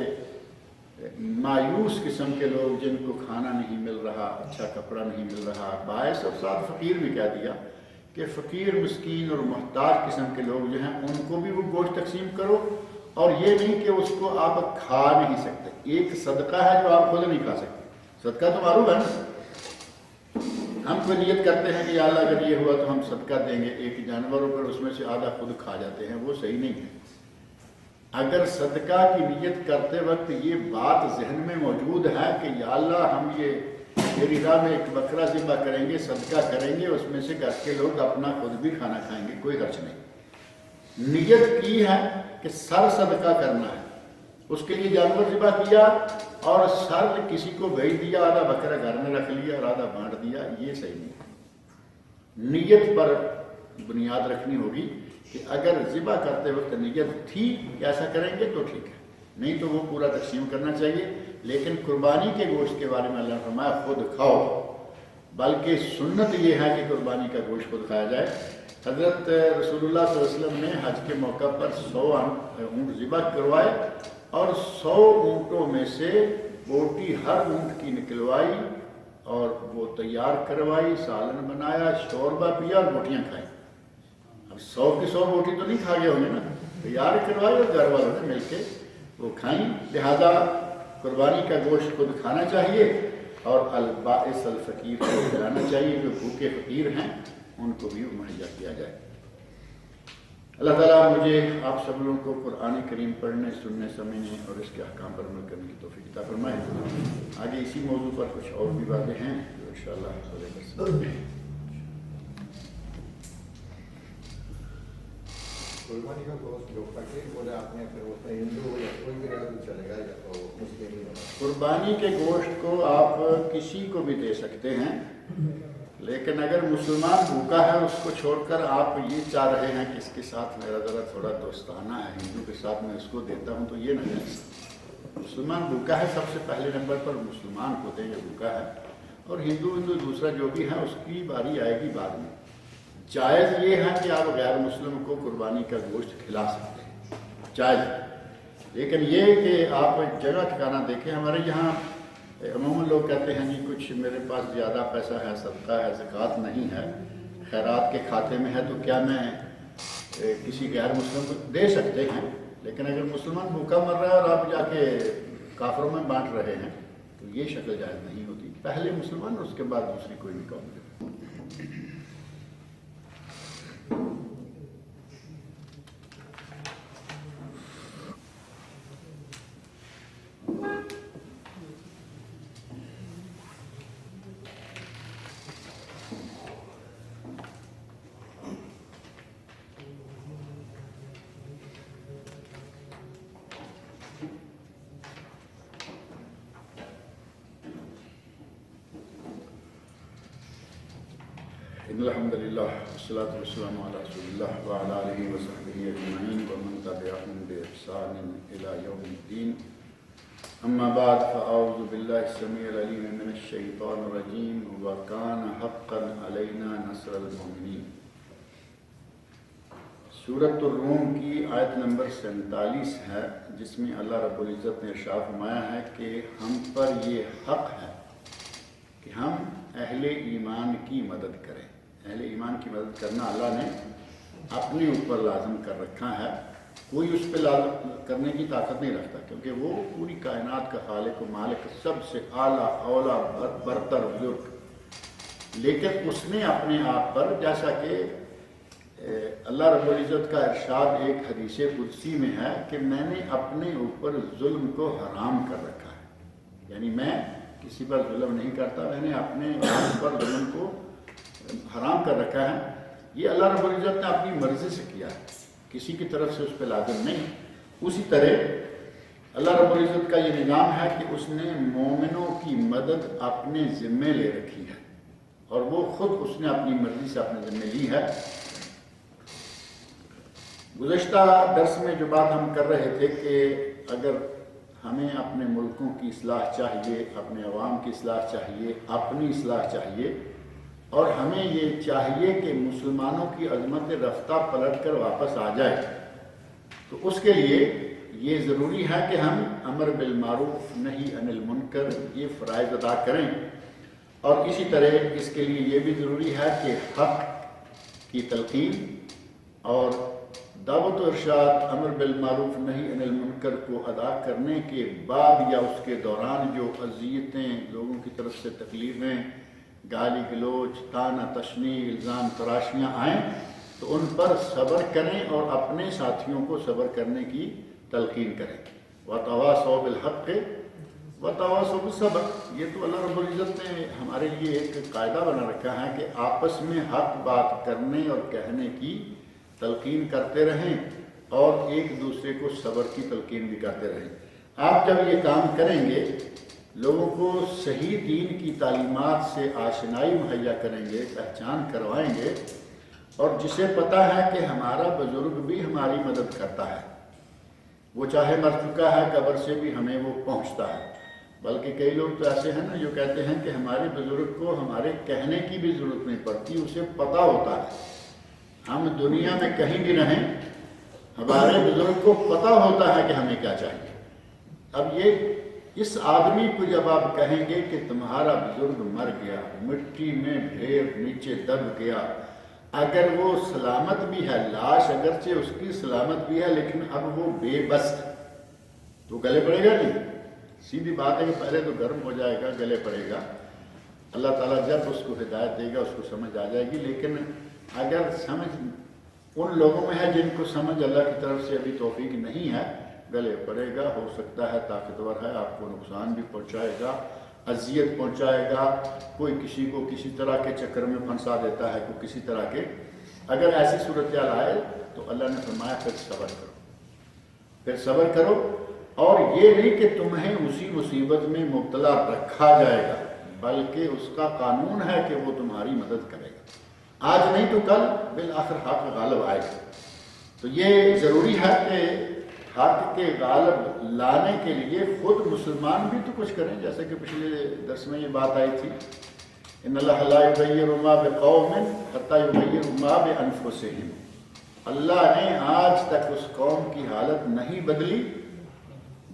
Speaker 3: مایوس قسم کے لوگ جن کو کھانا نہیں مل رہا، اچھا کپڑا نہیں مل رہا، باعث اور ساتھ فقیر بھی کہہ دیا کہ فقیر، مسکین اور محتاج قسم کے لوگ جو ہیں ان کو بھی وہ گوشت تقسیم کرو، اور یہ نہیں کہ اس کو آپ کھا نہیں سکتے، ایک صدقہ ہے جو آپ خود نہیں کھا سکتے، صدقہ تو معروف ہے نا، ہم کوئی نیت کرتے ہیں کہ یا اللہ اگر یہ ہوا تو ہم صدقہ دیں گے ایک جانور ہو کر اس میں سے آدھا خود کھا جاتے ہیں، وہ صحیح نہیں ہے۔ اگر صدقہ کی نیت کرتے وقت یہ بات ذہن میں موجود ہے کہ یا اللہ ہم یہ تیری راہ میں ایک بکرا ذبح کریں گے، صدقہ کریں گے، اس میں سے گھر کے لوگ اپنا خود بھی کھانا کھائیں گے، کوئی خرچ نہیں، نیت کی ہے کہ سر صدقہ کرنا ہے، اس کے لیے جانور ذبح کیا اور سر کسی کو بھیج دیا، آدھا بکرا گھر میں رکھ لیا اور آدھا بانٹ دیا، یہ صحیح نہیں۔ نیت پر بنیاد رکھنی ہوگی کہ اگر ذبح کرتے وقت نیت تھی کہ ایسا کریں گے تو ٹھیک ہے، نہیں تو وہ پورا تقسیم کرنا چاہیے۔ لیکن قربانی کے گوشت کے بارے میں اللہ نے فرمایا خود کھاؤ، بلکہ سنت یہ ہے کہ قربانی کا گوشت خود کھایا جائے۔ حضرت رسول اللہ صلی اللہ علیہ وسلم نے حج کے موقع پر 100 اونٹ ذبح کروائے اور 100 اونٹوں میں سے بوٹی ہر اونٹ کی نکلوائی اور وہ تیار کروائی، سالن بنایا، شوربہ پیا اور بوٹیاں کھائیں۔ اب 100 کی 100 بوٹی تو نہیں کھا گئے ہوں گے نا، تیار کروائی اور گھر والوں نے مل کے وہ کھائیں۔ لہذا قربانی کا گوشت خود کھانا چاہیے اور البائس الفقیر کو کھلانا چاہیے، جو بھوکے فقیر ہیں ان کو بھی مہیا کیا جائے۔ اللہ تعالیٰ مجھے آپ سب لوگوں کو قرآن کریم پڑھنے، سننے، سمجھنے اور اس کے احکام پر عمل کرنے کی توفیق عطا فرمائے۔ آگے اسی موضوع پر کچھ اور بھی باتیں ہیں جو انشاءاللہ
Speaker 5: قربانی کا گوشت جو فقیر بولے آپ نے، پھر وہ ہندو یا کوئی بھی رہا تو چلے گا، یا تو مسلم ہی ہوگا؟
Speaker 3: قربانی کے گوشت کو آپ کسی کو بھی دے سکتے ہیں، لیکن اگر مسلمان بھوکا ہے اس کو چھوڑ کر آپ یہ چاہ رہے ہیں کہ اس کے ساتھ میرا ذرا تھوڑا دوستانہ ہے، ہندو کے ساتھ میں اس کو دیتا ہوں، تو یہ نہ جائز۔ مسلمان بھوکا ہے، سب سے پہلے نمبر پر مسلمان کو دیں جو بھوکا ہے، اور ہندو دوسرا جو بھی ہے اس کی باری آئے گی بعد میں۔ جائز یہ ہے کہ آپ غیر مسلم کو قربانی کا گوشت کھلا سکتے ہیں، جائز، لیکن یہ کہ آپ جگہ ٹھکانا دیکھیں۔ ہمارے یہاں عموماً لوگ کہتے ہیں جی کچھ میرے پاس زیادہ پیسہ ہے، صدقہ ہے، زکوٰۃ نہیں ہے، خیرات کے کھاتے میں ہے، تو کیا میں کسی غیر مسلم کو دے سکتے ہیں؟ لیکن اگر مسلمان بھوکا مر رہا ہے اور آپ جا کے کافروں میں بانٹ رہے ہیں تو یہ شکل جائز نہیں ہوتی۔ پہلے مسلمان اور اس کے بعد دوسری کوئی بھی قوم دے۔ الحمد للہ والصلاة والسلام علی رسول اللہ وعلی آلہ وصحبہ اجمعین ومن تبعهم بإحسان إلی یوم الدین۔ اما بعد فاعوذ باللہ السمیع العلیم من الشیطان الرجیم وکان حقا علینا نصر المؤمنین۔ سورۃ الروم کی آیت نمبر 47 ہے، جس میں اللہ رب العزت نے ارشاد فرمایا ہے کہ ہم پر یہ حق ہے کہ ہم اہل ایمان کی مدد کریں۔ اہل ایمان کی مدد کرنا اللہ نے اپنے اوپر لازم کر رکھا ہے، کوئی اس پہ لازم کرنے کی طاقت نہیں رکھتا، کیونکہ وہ پوری کائنات کا خالق و مالک، سب سے اعلیٰ اولا برتر بزرگ، لیکن اس نے اپنے آپ پر، جیسا کہ اللہ رب العزت کا ارشاد ایک حدیث قدسی میں ہے کہ میں نے اپنے اوپر ظلم کو حرام کر رکھا ہے، یعنی میں کسی پر ظلم نہیں کرتا، میں نے اپنے آپ پر ظلم کو حرام کر رکھا ہے۔ یہ اللہ رب العزت نے اپنی مرضی سے کیا ہے، کسی کی طرف سے اس پہ لازم نہیں۔ اسی طرح اللہ رب العزت کا یہ نظام ہے کہ اس نے مومنوں کی مدد اپنے ذمے لے رکھی ہے، اور وہ خود اس نے اپنی مرضی سے اپنے ذمے لی ہے۔ گزشتہ درس میں جو بات ہم کر رہے تھے کہ اگر ہمیں اپنے ملکوں کی اصلاح چاہیے، اپنے عوام کی اصلاح چاہیے، اپنی اصلاح چاہیے، اور ہمیں یہ چاہیے کہ مسلمانوں کی عظمت رفتہ پلٹ کر واپس آ جائے، تو اس کے لیے یہ ضروری ہے کہ ہم امر بالمعروف نہی عن المنکر یہ فرائض ادا کریں، اور اسی طرح اس کے لیے یہ بھی ضروری ہے کہ حق کی تلقین اور دعوت و ارشاد امر بالمعروف نہی عن المنکر کو ادا کرنے کے بعد یا اس کے دوران جو اذیتیں، لوگوں کی طرف سے تکلیفیں، گالی گلوچ، طعنہ تشنیع، الزام تراشیاں آئیں تو ان پر صبر کریں اور اپنے ساتھیوں کو صبر کرنے کی تلقین کریں۔ وَتَوَاصَوْا بِالْحَقِّ وَتَوَاصَوْا بِالصَّبْرِ، یہ تو اللہ رب العزت نے ہمارے لیے ایک قاعدہ بنا رکھا ہے کہ آپس میں حق بات کرنے اور کہنے کی تلقین کرتے رہیں اور ایک دوسرے کو صبر کی تلقین بھی کرتے رہیں۔ آپ جب یہ کام کریں گے، لوگوں کو صحیح دین کی تعلیمات سے آشنائی مہیا کریں گے، پہچان کروائیں گے، اور جسے پتہ ہے کہ ہمارا بزرگ بھی ہماری مدد کرتا ہے، وہ چاہے مر چکا ہے قبر سے بھی ہمیں وہ پہنچتا ہے۔ بلکہ کئی لوگ تو ایسے ہیں نا جو کہتے ہیں کہ ہمارے بزرگ کو ہمارے کہنے کی بھی ضرورت نہیں پڑتی، اسے پتہ ہوتا ہے، ہم دنیا میں کہیں بھی رہیں ہمارے بزرگ کو پتہ ہوتا ہے کہ ہمیں کیا چاہیے۔ اب یہ اس آدمی کو جب آپ کہیں گے کہ تمہارا بزرگ مر گیا، مٹی میں ڈھیر نیچے دب گیا، اگر وہ سلامت بھی ہے، لاش اگرچہ اس کی سلامت بھی ہے لیکن اب وہ بے بس ہے، تو گلے پڑے گا نہیں؟ سیدھی بات ہے کہ پہلے تو گرم ہو جائے گا، گلے پڑے گا۔ اللہ تعالیٰ جب اس کو ہدایت دے گا اس کو سمجھ آ جائے گی، لیکن اگر سمجھ ان لوگوں میں ہے جن کو سمجھ اللہ کی طرف سے ابھی توفیق نہیں ہے، گلے پڑے گا، ہو سکتا ہے طاقتور ہے، آپ کو نقصان بھی پہنچائے گا، اذیت پہنچائے گا، کوئی کسی کو کسی طرح کے چکر میں پھنسا دیتا ہے، کوئی کسی طرح کے، اگر ایسی صورتحال آئے تو اللہ نے فرمایا پھر صبر کرو، پھر صبر کرو، اور یہ نہیں کہ تمہیں اسی مصیبت میں مبتلا رکھا جائے گا، بلکہ اس کا قانون ہے کہ وہ تمہاری مدد کرے گا، آج نہیں تو کل بالآخر حق غالب آئے گا۔ تو یہ ضروری ہے کہ حق کے غالب لانے کے لیے خود مسلمان بھی تو کچھ کریں، جیسا کہ پچھلے درس میں یہ بات آئی تھی، ان اللہ لا یغیر ما بقوم حتی یغیروا ما بانفسہم، اللہ نے آج تک اس قوم کی حالت نہیں بدلی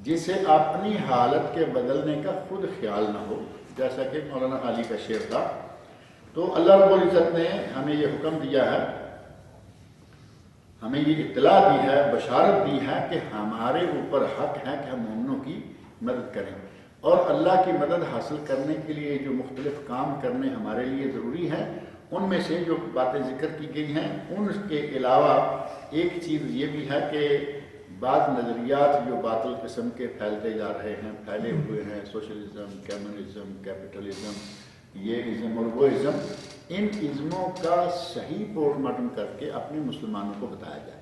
Speaker 3: جسے اپنی حالت کے بدلنے کا خود خیال نہ ہو، جیسا کہ مولانا علی کا شعر تھا۔ تو اللہ رب العزت نے ہمیں یہ حکم دیا ہے، ہمیں یہ اطلاع دی ہے، بشارت دی ہے کہ ہمارے اوپر حق ہے کہ ہم مومنوں کی مدد کریں، اور اللہ کی مدد حاصل کرنے کے لیے جو مختلف کام کرنے ہمارے لیے ضروری ہیں، ان میں سے جو باتیں ذکر کی گئی ہیں ان کے علاوہ ایک چیز یہ بھی ہے کہ بعض نظریات جو باطل قسم کے پھیلتے جا رہے ہیں، پھیلے ہوئے ہیں، سوشلزم، کمیونزم، کیپٹلزم، یہ ازم اور وہ ازم، ان ازموں کا صحیح پوسٹ مارٹم کر کے اپنے مسلمانوں کو بتایا جائے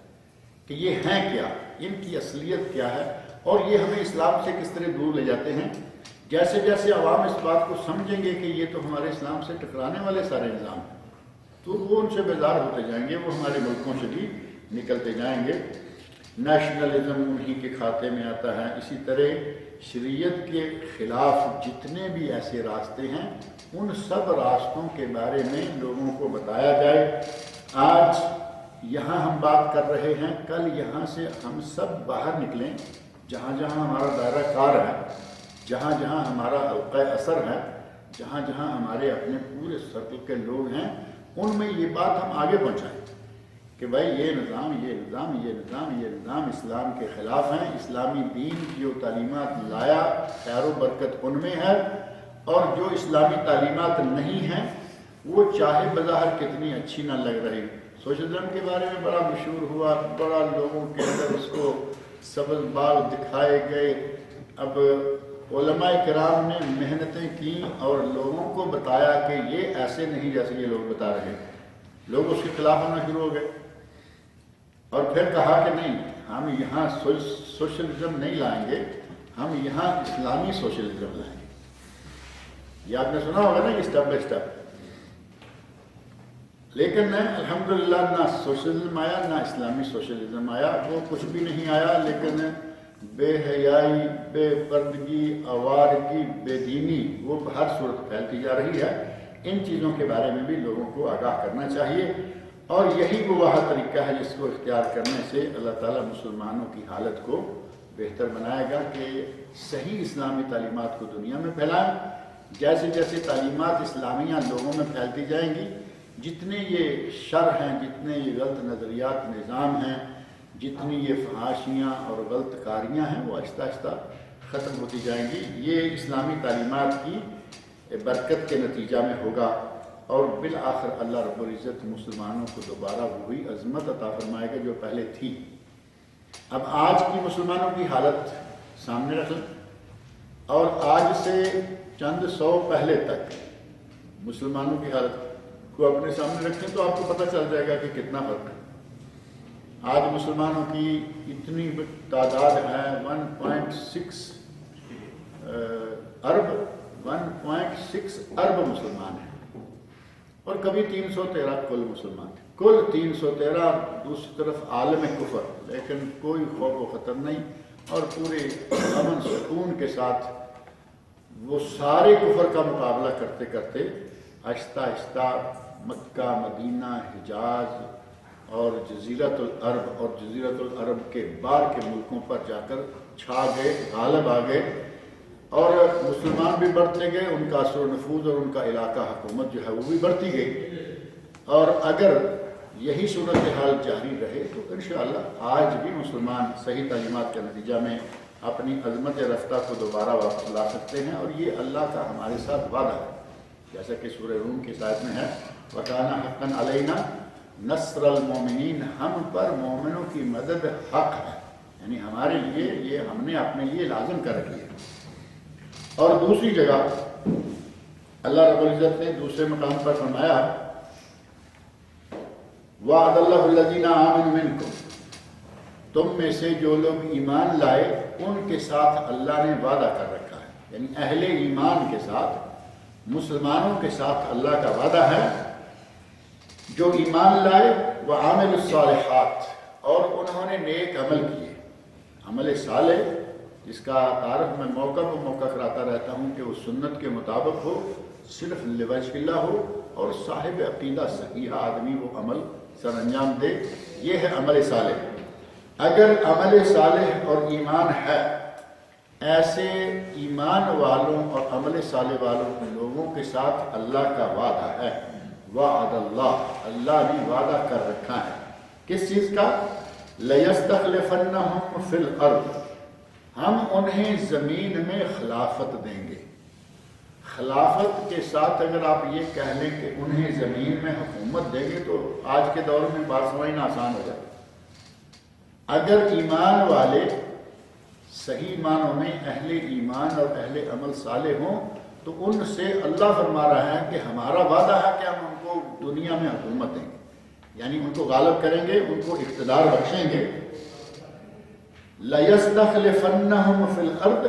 Speaker 3: کہ یہ ہیں کیا، ان کی اصلیت کیا ہے، اور یہ ہمیں اسلام سے کس طرح دور لے جاتے ہیں۔ جیسے جیسے عوام اس بات کو سمجھیں گے کہ یہ تو ہمارے اسلام سے ٹکرانے والے سارے نظام ہیں، تو وہ ان سے بیزار ہوتے جائیں گے، وہ ہمارے ملکوں سے بھی نکلتے جائیں گے۔ نیشنلزم انہی کے کھاتے میں آتا ہے۔ اسی طرح شریعت کے خلاف جتنے بھی ایسے راستے ہیں ان سب راستوں کے بارے میں لوگوں کو بتایا جائے۔ آج یہاں ہم بات کر رہے ہیں، کل یہاں سے ہم سب باہر نکلیں، جہاں جہاں ہمارا دائرہ کار ہے، جہاں جہاں ہمارا حلقہ اثر ہے، جہاں جہاں ہمارے اپنے پورے سرکل کے لوگ ہیں، ان میں یہ بات ہم آگے پہنچائیں کہ بھائی یہ نظام یہ نظام یہ نظام یہ نظام اسلام کے خلاف ہیں، اسلامی دین کی جو تعلیمات لایا خیر و برکت ان میں ہے، اور جو اسلامی تعلیمات نہیں ہیں وہ چاہے بظاہر کتنی اچھی نہ لگ رہی. سوشلزم کے بارے میں بڑا مشہور ہوا، بڑا لوگوں کے اندر اس کو سبز باغ دکھائے گئے. اب علماء کرام نے محنتیں کی اور لوگوں کو بتایا کہ یہ ایسے نہیں جیسے یہ لوگ بتا رہے ہیں. لوگ اس کے خلاف ہونا شروع ہو گئے اور پھر کہا کہ نہیں، ہم یہاں سوشلزم نہیں لائیں گے، ہم یہاں اسلامی سوشلزم لائیں گے. یہ آپ نے سنا ہوگا نا، یہ اسٹیپ بائی اسٹیپ. لیکن الحمدللہ نہ سوشلزم آیا نہ اسلامی سوشلزم آیا، وہ کچھ بھی نہیں آیا. لیکن بے حیائی، بے پردگی، آوارگی، بے دینی وہ ہر صورت پھیلتی جا رہی ہے. ان چیزوں کے بارے میں بھی لوگوں کو آگاہ کرنا چاہیے، اور یہی وہ طریقہ ہے جس کو اختیار کرنے سے اللہ تعالیٰ مسلمانوں کی حالت کو بہتر بنائے گا کہ صحیح اسلامی تعلیمات کو دنیا میں پھیلائیں. جیسے جیسے تعلیمات اسلامیہ لوگوں میں پھیلتی جائیں گی، جتنے یہ شر ہیں، جتنے یہ غلط نظریات نظام ہیں، جتنی یہ فحاشیاں اور غلط کاریاں ہیں، وہ آہستہ آہستہ ختم ہوتی جائیں گی. یہ اسلامی تعلیمات کی برکت کے نتیجہ میں ہوگا، اور بالآخر اللہ رب العزت مسلمانوں کو دوبارہ وہی عظمت عطا فرمائے گا جو پہلے تھی. اب آج کی مسلمانوں کی حالت سامنے رکھ لیں، اور آج سے چند سو پہلے تک مسلمانوں کی حالت کو اپنے سامنے رکھیں تو آپ کو پتہ چل جائے گا کہ کتنا فرق ہے. آج مسلمانوں کی اتنی تعداد ہے 1.6 ارب 1.6 ارب مسلمان ہیں، اور کبھی 313 کل مسلمان تھے. کل 313، دوسری طرف عالم کفر، لیکن کوئی خوف و خطر نہیں، اور پورے امن سکون کے ساتھ وہ سارے کفر کا مقابلہ کرتے کرتے آہستہ آہستہ مکہ، مدینہ، حجاز اور جزیرۃ العرب اور جزیرۃ العرب کے باہر کے ملکوں پر جا کر چھا گئے، غالب آ گئے، اور مسلمان بھی بڑھتے گئے، ان کا اثر و نفوذ اور ان کا علاقہ حکومت جو ہے وہ بھی بڑھتی گئی. اور اگر یہی صورتحال جاری رہے تو انشاءاللہ آج بھی مسلمان صحیح تعلیمات کے نتیجہ میں اپنی عظمت رفتہ کو دوبارہ واپس لا سکتے ہیں، اور یہ اللہ کا ہمارے ساتھ وعدہ ہے. جیسا کہ سورہ روم کی آیت میں ہے، وَكَانَ حَقًّا عَلَيْنَا نَصْرَ الْمُؤْمِنِينَ، ہم پر مومنوں کی مدد حق ہے، یعنی ہمارے لیے یہ ہم نے اپنے لیے لازم کر رکھی ہے. اور دوسری جگہ اللہ رب العزت نے دوسرے مقام پر فرمایا، وَعَدَ اللَّهُ الَّذِينَ آمَنُوا مِنْكُمْ، تم میں سے جو لوگ ایمان لائے ان کے ساتھ اللہ نے وعدہ کر رکھا ہے. یعنی اہل ایمان کے ساتھ، مسلمانوں کے ساتھ اللہ کا وعدہ ہے جو ایمان لائے وَعَامِلُوا الصَّالِحَاتِ، اور انہوں نے نیک عمل کیے. عمل صالح جس کا تعارف میں موقع پر موقع کراتا رہتا ہوں کہ وہ سنت کے مطابق ہو، صرف لوجہ اللہ ہو، اور صاحب عقیدہ صحیح آدمی وہ عمل سر انجام دے. یہ ہے عمل صالح. اگر عمل صالح اور ایمان ہے، ایسے ایمان والوں اور عمل صالح والوں لوگوں کے ساتھ اللہ کا وعدہ ہے. وعد اللہ، اللہ نے وعدہ کر رکھا ہے. کس چیز کا؟ لَيَسْتَخْلِفَنَّهُمْ فِي الْأَرْضِ، ہم انہیں زمین میں خلافت دیں گے. خلافت کے ساتھ اگر آپ یہ کہہ لیں کہ انہیں زمین میں حکومت دیں گے تو آج کے دور میں بات سمجھنا آسان ہو جائے. اگر ایمان والے صحیح معنوں میں اہل ایمان اور اہل عمل صالح ہوں تو ان سے اللہ فرما رہا ہے کہ ہمارا وعدہ ہے کہ ہم ان کو دنیا میں حکومت دیں گے، یعنی ان کو غالب کریں گے، ان کو اقتدار بخشیں گے. لَيَسْتَخْلِفَنَّهُمْ فِي الْأَرْضِ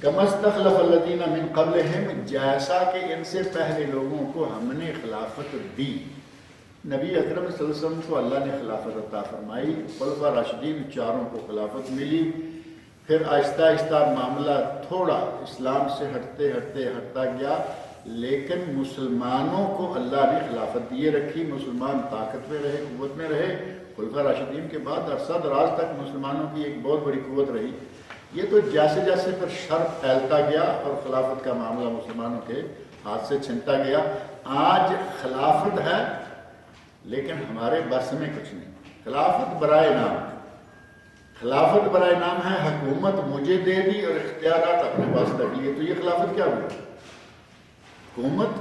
Speaker 3: كَمَا اسْتَخْلَفَ الَّذِينَ مِنْ قَبْلِهِمْ، جیسا کہ ان سے پہلے لوگوں کو ہم نے خلافت دی. نبی اکرم صلی اللہ علیہ وسلم کو اللہ نے خلافت عطا فرمائی، خلفاء راشدین چاروں کو خلافت ملی. پھر آہستہ آہستہ معاملہ تھوڑا اسلام سے ہٹتا گیا، لیکن مسلمانوں کو اللہ نے خلافت دیے رکھی. مسلمان طاقت میں رہے، قوت میں رہے. خلفاء راشدین کے بعد عرصہ دراز تک مسلمانوں کی ایک بہت بڑی قوت رہی. یہ تو جیسے جیسے پھر شر پھیلتا گیا اور خلافت کا معاملہ مسلمانوں کے ہاتھ سے چھنتا گیا. آج خلافت ہے لیکن ہمارے بس میں کچھ نہیں. خلافت برائے نام ہے، خلافت برائے نام ہے. حکومت مجھے دے دی اور اختیارات اپنے پاس رکھ لیے، تو یہ خلافت کیا ہوئی؟ حکومت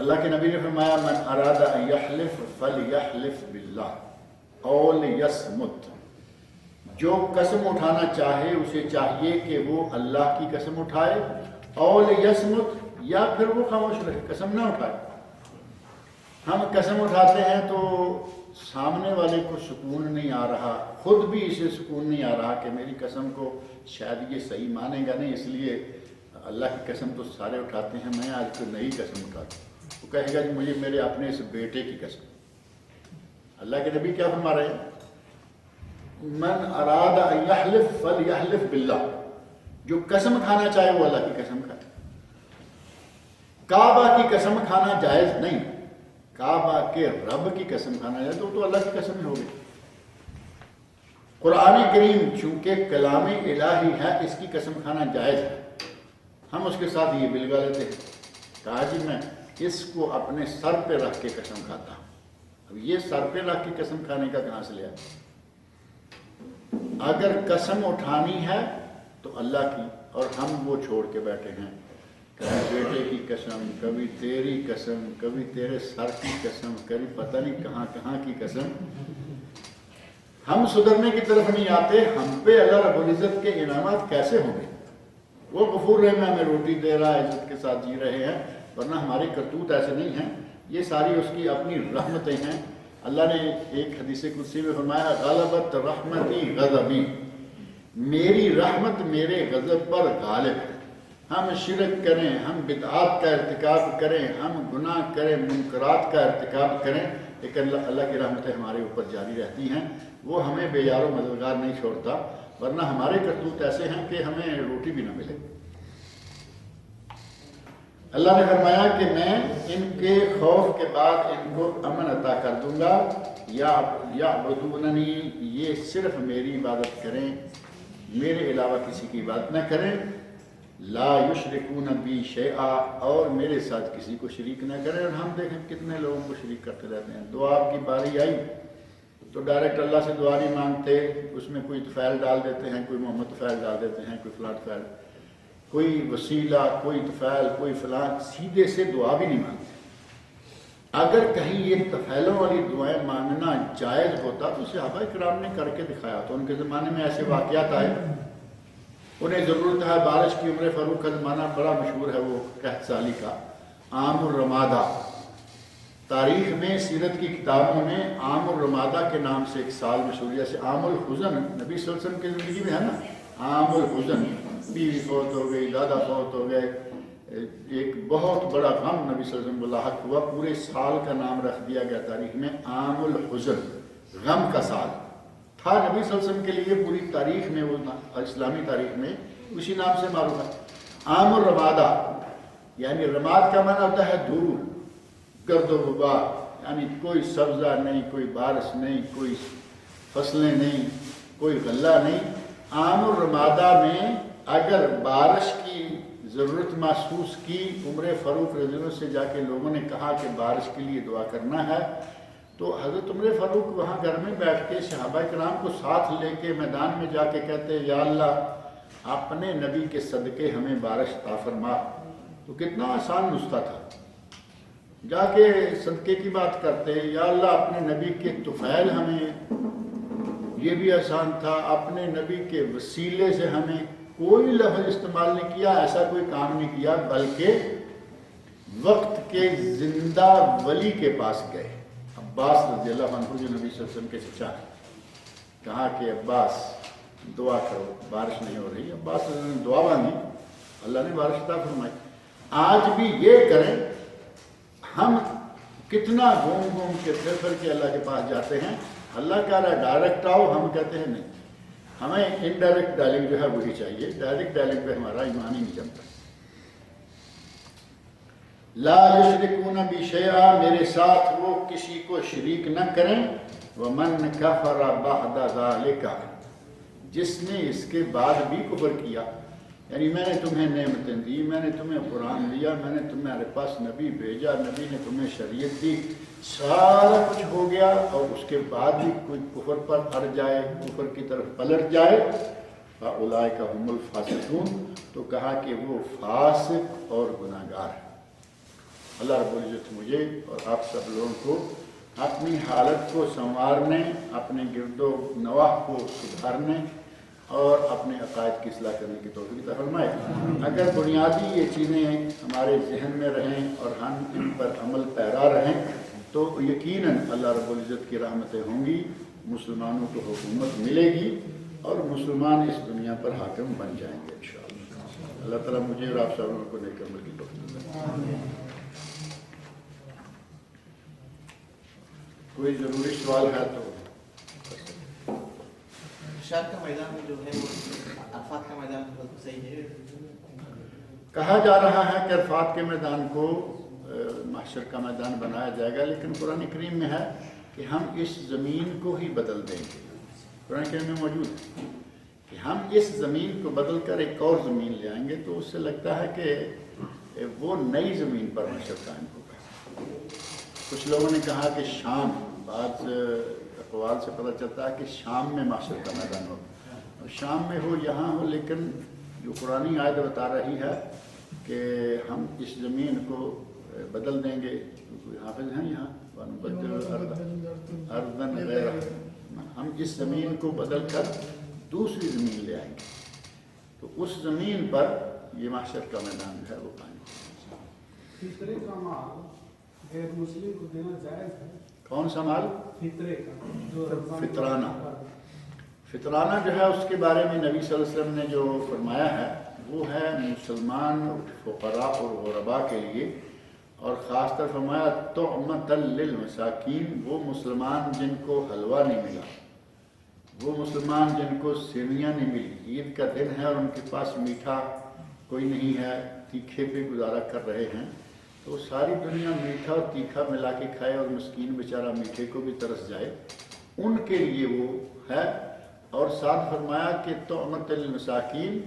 Speaker 3: اللہ کے نبی نے فرمایا من اراد ان یحلف فلیحلف باللہ او لیصمت، جو قسم اٹھانا چاہے اسے چاہیے کہ وہ اللہ کی قسم اٹھائے، او لیصمت، یا پھر وہ خاموش رہے، قسم نہ اٹھائے۔ ہم قسم اٹھاتے ہیں تو سامنے والے کو سکون نہیں آ رہا، خود بھی اسے سکون نہیں آ رہا کہ میری قسم کو شاید یہ صحیح مانے گا نہیں، اس لیے اللہ کی قسم تو سارے اٹھاتے ہیں، میں آج کوئی نئی قسم اٹھاتا ہوں۔ وہ کہے گا کہ مجھے میرے اپنے اس بیٹے کی قسم۔ اللہ کے نبی کیا فرما رہے ہیں؟ من اراد ان یحلف فلیحلف باللہ، جو قسم کھانا چاہے وہ اللہ کی قسم کھائے۔ کعبہ کی قسم کھانا جائز نہیں، کعبہ کے رب کی قسم کھانا جائے تو اللہ کی قسم ہی ہوگی۔ قرآن کریم چونکہ کلام الہی ہے، اس کی قسم کھانا جائز ہے۔ ہم اس کے ساتھ یہ بلگا لیتے ہیں، کہا جی میں اس کو اپنے سر پہ رکھ کے قسم کھاتا ہوں۔ اب یہ سر پہ رکھ کے قسم کھانے کا کہاں سے لیا؟ اگر قسم اٹھانی ہے تو اللہ کی، اور ہم وہ چھوڑ کے بیٹھے ہیں، کبھی بیٹے کی قسم، کبھی تیری قسم، کبھی تیرے سر کی قسم، کبھی پتہ نہیں کہاں کہاں کی قسم۔ ہم سدھرنے کی طرف نہیں آتے، ہم پہ اللہ رب العزت کے انعامات کیسے ہوں گے؟ وہ غفور رحیم ہمیں روٹی دے رہا ہے، عزت کے ساتھ جی رہے ہیں، ورنہ ہماری کرتوت ایسے نہیں ہیں، یہ ساری اس کی اپنی رحمتیں ہیں۔ اللہ نے ایک حدیث قدسی میں فرمایا غلبت رحمتی غضبی، میری رحمت میرے غضب پر غالب ہے۔ ہم شرک کریں، ہم بدعات کا ارتکاب کریں، ہم گناہ کریں، منکرات کا ارتکاب کریں، لیکن اللہ کی رحمتیں ہمارے اوپر جاری رہتی ہیں، وہ ہمیں بے یار و مددگار نہیں چھوڑتا، ورنہ ہمارے کرتوت ایسے ہیں کہ ہمیں روٹی بھی نہ ملے۔ اللہ نے فرمایا کہ میں ان کے خوف کے بعد ان کو امن عطا کر دوں گا، یعبدوننی، یہ صرف میری عبادت کریں، میرے علاوہ کسی کی عبادت نہ کریں، لا یشرکون بی شیئا، اور میرے ساتھ کسی کو شریک نہ کریں۔ اور ہم دیکھیں کتنے لوگوں کو شریک کرتے رہتے ہیں۔ دعا کی باری آئی تو ڈائریکٹ اللہ سے دعا نہیں مانگتے، اس میں کوئی طفیل ڈال دیتے ہیں، کوئی محمد طفیل ڈال دیتے ہیں، کوئی فلاں طفیل، کوئی وسیلہ، کوئی طفیل، کوئی فلاں، سیدھے سے دعا بھی نہیں مانگتے۔ اگر کہیں یہ طفیلوں والی دعائیں مانگنا جائز ہوتا تو صحابہ کرام نے کر کے دکھایا ہوتا۔ ان کے زمانے میں ایسے واقعات آئے، انہیں ضرورت ہے بارش کی۔ عمر فاروق کا زمانہ بڑا مشہور ہے، وہ قحط سالی کا، عام الرمادہ۔ تاریخ میں، سیرت کی کتابوں میں عام الرمادہ کے نام سے ایک سال مشہور ہے، جیسے عام الحزن نبی صلی اللہ علیہ وسلم کی زندگی میں ہے نا، عام الحزن، بیوی فوت ہو گئی، دادا فوت ہو گئے، ایک بہت بڑا غم نبی صلی اللہ علیہ وسلم کو لاحق ہوا، پورے سال کا نام رکھ دیا گیا تاریخ میں عام الحزن، غم کا سال تھا نبی صلی اللہ علیہ وسلم کے لیے۔ پوری تاریخ میں، وہ اسلامی تاریخ میں اسی نام سے معروف ہے۔ عام الرمادہ یعنی رماد کا معنی ہوتا ہے دھول، گرد و غبار، یعنی کوئی سبزہ نہیں، کوئی بارش نہیں، کوئی فصلیں نہیں، کوئی غلہ نہیں۔ عام الرمادہ میں اگر بارش کی ضرورت محسوس کی، عمر فاروق رضی اللہ عنہ سے جا کے لوگوں نے کہا کہ بارش کے لیے دعا کرنا ہے، تو حضرت عمر فاروق وہاں گھر میں بیٹھ کے صحابہ کرام کو ساتھ لے کے میدان میں جا کے کہتے یا اللہ اپنے نبی کے صدقے ہمیں بارش عطا فرما۔ تو کتنا آسان نسخہ تھا، جا کے صدقے کی بات کرتے یا اللہ اپنے نبی کے طفیل ہمیں، یہ بھی آسان تھا، اپنے نبی کے وسیلے سے ہمیں، کوئی لفظ استعمال نہیں کیا، ایسا کوئی کام نہیں کیا، بلکہ وقت کے زندہ ولی کے پاس گئے، عباس رضی اللہ عنہ جو نبی صلی اللہ علیہ وسلم کے چچا ہیں، کہا کہ عباس دعا کرو، بارش نہیں ہو رہی۔ عباس رضی اللہ عنہ نے دعا مانگی، اللہ نے بارش عطا فرمائی۔ آج بھی یہ کریں، ہم کتنا گھوم گھوم کے پھر پھر کے اللہ کے پاس جاتے ہیں، اللہ کہہ رہا ہے ڈائریکٹ آؤ، ہم کہتے ہیں نہیں، ہمیں انڈائریکٹ ڈائلنگ جو ہے وہی چاہیے، ڈائریکٹ ڈائلنگ پہ ہمارا ایمان ہی نہیں جمتا۔ لا یشرکون بی شیئا، میرے ساتھ وہ کسی کو شریک نہ کریں۔ ومن کفر بعد ذلک، جس نے اس کے بعد بھی کفر کیا، یعنی میں نے تمہیں نعمتیں دی، میں نے تمہیں قرآن دیا، میں نے تمہارے پاس نبی بھیجا، نبی نے تمہیں شریعت دی، سارا کچھ ہو گیا، اور اس کے بعد بھی کوئی کفر پر اڑ جائے، کفر کی طرف پلٹ جائے، فاولئک ھم الفاسقون، تو کہا کہ وہ فاسق اور گناہگار ہے۔ اللہ رب العزت مجھے اور آپ سب لوگوں کو اپنی حالت کو سنوارنے، اپنے گرد و نواح کو سدھارنے اور اپنے عقائد کی اصلاح کرنے کی توفیق عطا فرمائے۔ اگر بنیادی یہ چیزیں ہمارے ذہن میں رہیں اور ہم ان پر عمل پیرا رہیں تو یقیناً اللہ رب العزت کی رحمتیں ہوں گی، مسلمانوں کو حکومت ملے گی اور مسلمان اس دنیا پر حاکم بن جائیں گے انشاءاللہ۔ اللہ تعالیٰ مجھے اور آپ سب کو نیک عمل کی توفیق دے۔ کوئی ضروری سوال ہے تو
Speaker 6: شاد کا میدان جو ہے وہ عرفات کا میدان صحیح ہے؟
Speaker 3: کہا جا رہا ہے کہ عرفات کے میدان کو محشر کا میدان بنایا جائے گا، لیکن قرآن کریم میں ہے کہ ہم اس زمین کو ہی بدل دیں گے۔ قرآن کریم میں موجود ہے کہ ہم اس زمین کو بدل کر ایک اور زمین لے آئیں گے، تو اس سے لگتا ہے کہ وہ نئی زمین پر محشر قائم ہوگا۔ کچھ لوگوں نے کہا کہ شام، بعض اقوال سے پتہ چلتا ہے کہ شام میں محشر کا میدان ہوگا، شام میں ہو یہاں ہو، لیکن جو قرآنی آیت بتا رہی ہے کہ ہم اس زمین کو بدل دیں گے، حافظ ہیں یہاں، اردن غیرہ، ہم اس زمین کو بدل کر دوسری زمین لے آئیں گے، تو اس زمین پر یہ محشر کا میدان ہے وہ قائم ہوگا۔
Speaker 7: فطرے کا مال غیر مسلم کو دینا جائز ہے؟
Speaker 3: کون سا مال؟
Speaker 7: فطرے کا جو
Speaker 3: فطرانہ۔ فطرانہ جو ہے اس کے بارے میں نبی صلی اللہ علیہ وسلم نے جو فرمایا ہے وہ ہے مسلمان فقراء اور غرباء کے لیے، اور خاص طور فرمایا طعمۃ للمساکین، وہ مسلمان جن کو حلوہ نہیں ملا، وہ مسلمان جن کو سیویاں نہیں ملی، عید کا دن ہے اور ان کے پاس میٹھا کوئی نہیں ہے، تیکھے پہ گزارا کر رہے ہیں، تو ساری دنیا میٹھا اور تیکھا ملا کے کھائے اور مسکین بیچارہ میٹھے کو بھی ترس جائے، ان کے لیے وہ ہے۔ اور ساتھ فرمایا کہ طعمۃ للمساکین،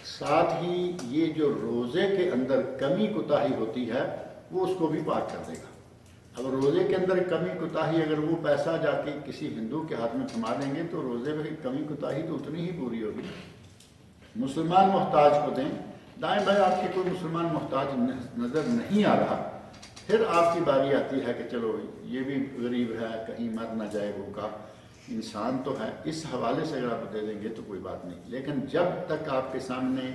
Speaker 3: ساتھ ہی یہ جو روزے کے اندر کمی کوتاہی ہوتی ہے وہ اس کو بھی پاک کر دے گا۔ اب روزے کے اندر کمی کوتاہی اگر وہ پیسہ جا کے کسی ہندو کے ہاتھ میں تھما دیں گے تو روزے میں کمی کوتاہی تو اتنی ہی پوری ہوگی۔ مسلمان محتاج کو دیں، دائیں بائیں آپ کے کوئی مسلمان محتاج نظر نہیں آ رہا، پھر آپ کی باری آتی ہے کہ چلو یہ بھی غریب ہے، کہیں مر نہ جائے بھوکا، انسان تو ہے، اس حوالے سے اگر آپ دے دیں گے تو کوئی بات نہیں، لیکن جب تک آپ کے سامنے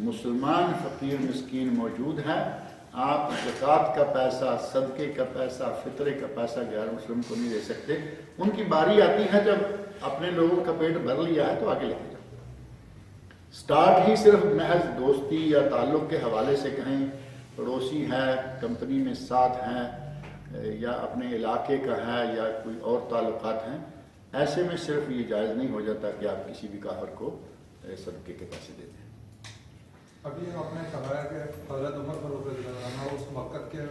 Speaker 3: مسلمان فقیر مسکین موجود ہے، آپ زکوٰۃ کا پیسہ، صدقے کا پیسہ، فطرے کا پیسہ غیر مسلم کو نہیں دے سکتے۔ ان کی باری آتی ہے جب اپنے لوگوں کا پیٹ بھر لیا ہے تو آگے لے کے جاؤ۔ سٹارٹ ہی صرف محض دوستی یا تعلق کے حوالے سے کہیں، پڑوسی ہے، کمپنی میں ساتھ ہیں، یا اپنے علاقے کا ہے، یا کوئی اور تعلقات ہیں، ایسے میں صرف یہ جائز نہیں ہو جاتا کہ آپ کسی بھی کافر کو صدقے کے پیسے دے دیں۔
Speaker 8: ابھی آپ نے کہا ہے کہ حضرت عمر فاروق رضی اللہ عنہ اس مکہ کے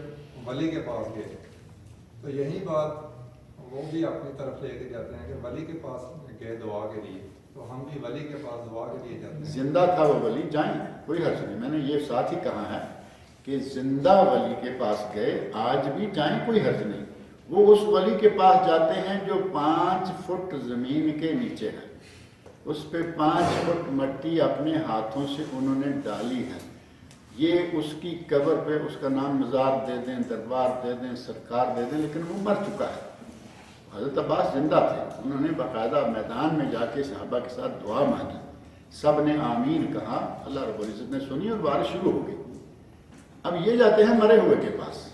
Speaker 8: ولی کے پاس گئے، تو یہی بات وہ بھی اپنی طرف لے کے جاتے ہیں کہ ولی کے پاس گئے دعا کے لیے، تو ہم بھی ولی کے پاس دعا کے لیے جاتے ہیں۔
Speaker 3: زندہ تھا وہ ولی، جائیں، کوئی حرج نہیں، میں نے یہ ساتھ ہی کہا ہے کہ زندہ ولی کے پاس گئے، آج بھی جائیں، کوئی حرج نہیں۔ وہ اس ولی کے پاس جاتے ہیں جو 5 فٹ زمین کے نیچے ہے، اس پہ 5 فٹ مٹی اپنے ہاتھوں سے انہوں نے ڈالی ہے، یہ اس کی قبر پہ اس کا نام مزار دے دیں، دربار دے دیں، سرکار دے دیں، لیکن وہ مر چکا ہے۔ حضرت عباس زندہ تھے، انہوں نے باقاعدہ میدان میں جا کے صحابہ کے ساتھ دعا مانگی، سب نے آمین کہا، اللہ رب العزت نے سنی اور بارش شروع ہو گئی۔ اب یہ جاتے ہیں مرے ہوئے کے پاس،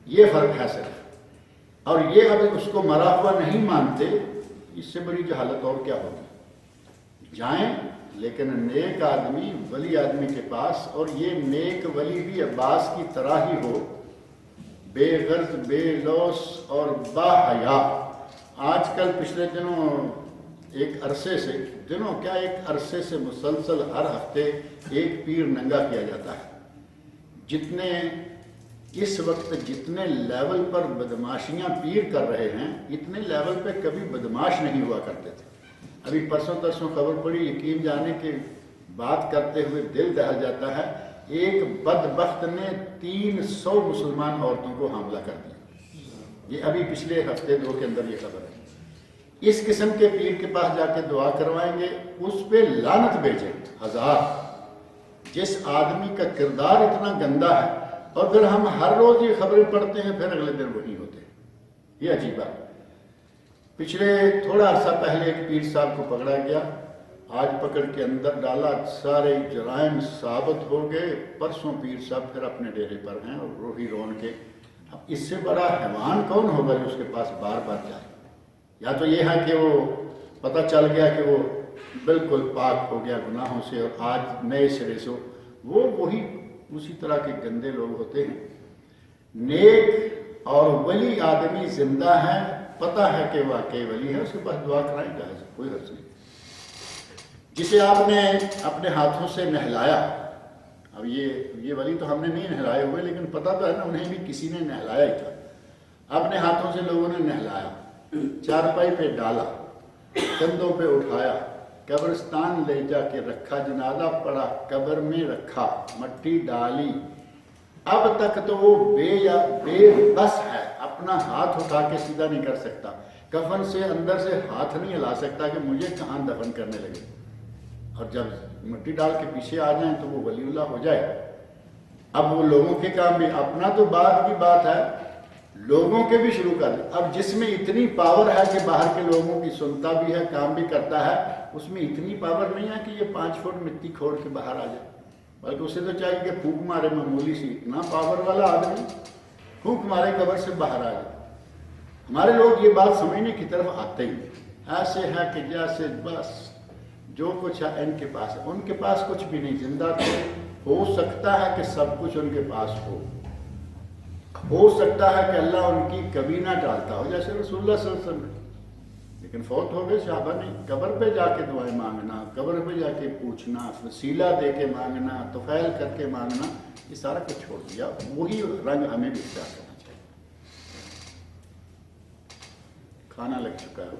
Speaker 3: یہ فرق ہے صرف، اور یہ اب اس کو مرا ہوا نہیں مانتے، اس سے بڑی جہالت اور کیا ہوگی۔ جائیں لیکن نیک آدمی، ولی آدمی کے پاس، اور یہ نیک ولی بھی عباس کی طرح ہی ہو، بے غرض، بے لوث اور با حیا۔ آج کل پچھلے دنوں ایک عرصے سے مسلسل ہر ہفتے ایک پیر ننگا کیا جاتا ہے۔ اس وقت جتنے لیول پر بدماشیاں پیر کر رہے ہیں، اتنے لیول پہ کبھی بدماش نہیں ہوا کرتے تھے۔ ابھی پرسوں ترسوں خبر پڑی، یقین جانے کے بات کرتے ہوئے دل دہل جاتا ہے، ایک بدبخت نے 300 مسلمان عورتوں کو حاملہ کر دیا۔ یہ ابھی پچھلے ہفتے 2 کے اندر یہ خبر ہے۔ اس قسم کے پیر کے پاس جا کے دعا کروائیں گے، اس پہ لعنت بھیجیں 1000۔ جس آدمی کا کردار اتنا گندا ہے، اور پھر ہم ہر روز یہ خبریں پڑھتے ہیں، پھر اگلے دن وہی ہوتے ہیں. یہ عجیب بات. پچھلے تھوڑا عرصہ پہلے ایک پیر صاحب کو پکڑا گیا، آج پکڑ کے اندر ڈالا، سارے جرائم ثابت ہو گئے. پرسوں پیر صاحب پھر اپنے ڈیرے پر ہیں اور روحی رون کے. اب اس سے بڑا حیوان کون ہوگا جو اس کے پاس بار بار جائے؟ یا تو یہ ہے کہ وہ پتہ چل گیا کہ وہ بالکل پاک ہو گیا گناہوں سے اور آج نئے سرے سے وہی اسی طرح کے گندے لوگ ہوتے ہیں. نیک اور ولی آدمی زندہ ہیں، پتہ ہے کہ واقعی ولی ہے، اس کے پاس دعا کرائیں گا، کوئی حرج نہیں. جسے آپ نے اپنے ہاتھوں سے نہلایا، اب یہ ولی تو ہم نے نہیں نہلائے ہوئے، لیکن پتہ تو ہے نا انہیں بھی کسی نے نہلایا ہی تھا. اپنے ہاتھوں سے لوگوں نے نہلایا، چارپائی پہ ڈالا، کندھوں پہ اٹھایا، قبرستان لے جا کے رکھا، جنازہ پڑا، قبر میں رکھا، مٹی ڈالی. اب تک تو وہ بے بس ہے، اپنا ہاتھ اٹھا کے سیدھا نہیں کر سکتا، کفن سے اندر سے ہاتھ نہیں ہلا سکتا کہ مجھے کہاں دفن کرنے لگے. اور جب مٹی ڈال کے پیچھے آ جائیں تو وہ ولی اللہ ہو جائے. اب وہ لوگوں کے کام بھی، اپنا تو بعد کی بات ہے، لوگوں کے بھی شروع کر دیں. اب جس میں اتنی پاور ہے کہ باہر کے لوگوں کی سنتا بھی ہے، کام بھی کرتا ہے، اس میں اتنی پاور نہیں ہے کہ یہ 5 فٹ مٹی کھوڑ کے باہر آ جائے. بلکہ اسے تو چاہیے کہ پھونک مارے معمولی سی. اتنا پاور والا آدمی پھونک مارے قبر سے باہر آ جائے. ہمارے لوگ یہ بات سمجھنے کی طرف آتے ہی ایسے ہے کہ جیسے بس جو کچھ ہے ان کے پاس ہے. ان کے پاس کچھ بھی نہیں. زندہ تو ہو سکتا ہے کہ سب کچھ ان کے پاس ہو سکتا ہے کہ اللہ ان کی کبھی نہ ٹالتا ہو، جیسے رسول اللہ صلی اللہ علیہ وسلم. لیکن فوت ہو گئے صحابہ نے. قبر پہ جا کے دعائیں مانگنا، قبر پہ جا کے پوچھنا، وسیلہ دے کے مانگنا، طفیل کر کے مانگنا، یہ سارا کچھ چھوڑ دیا. وہی رنگ ہمیں بھی اختیار کرنا چاہیے. کھانا لگ چکا ہے.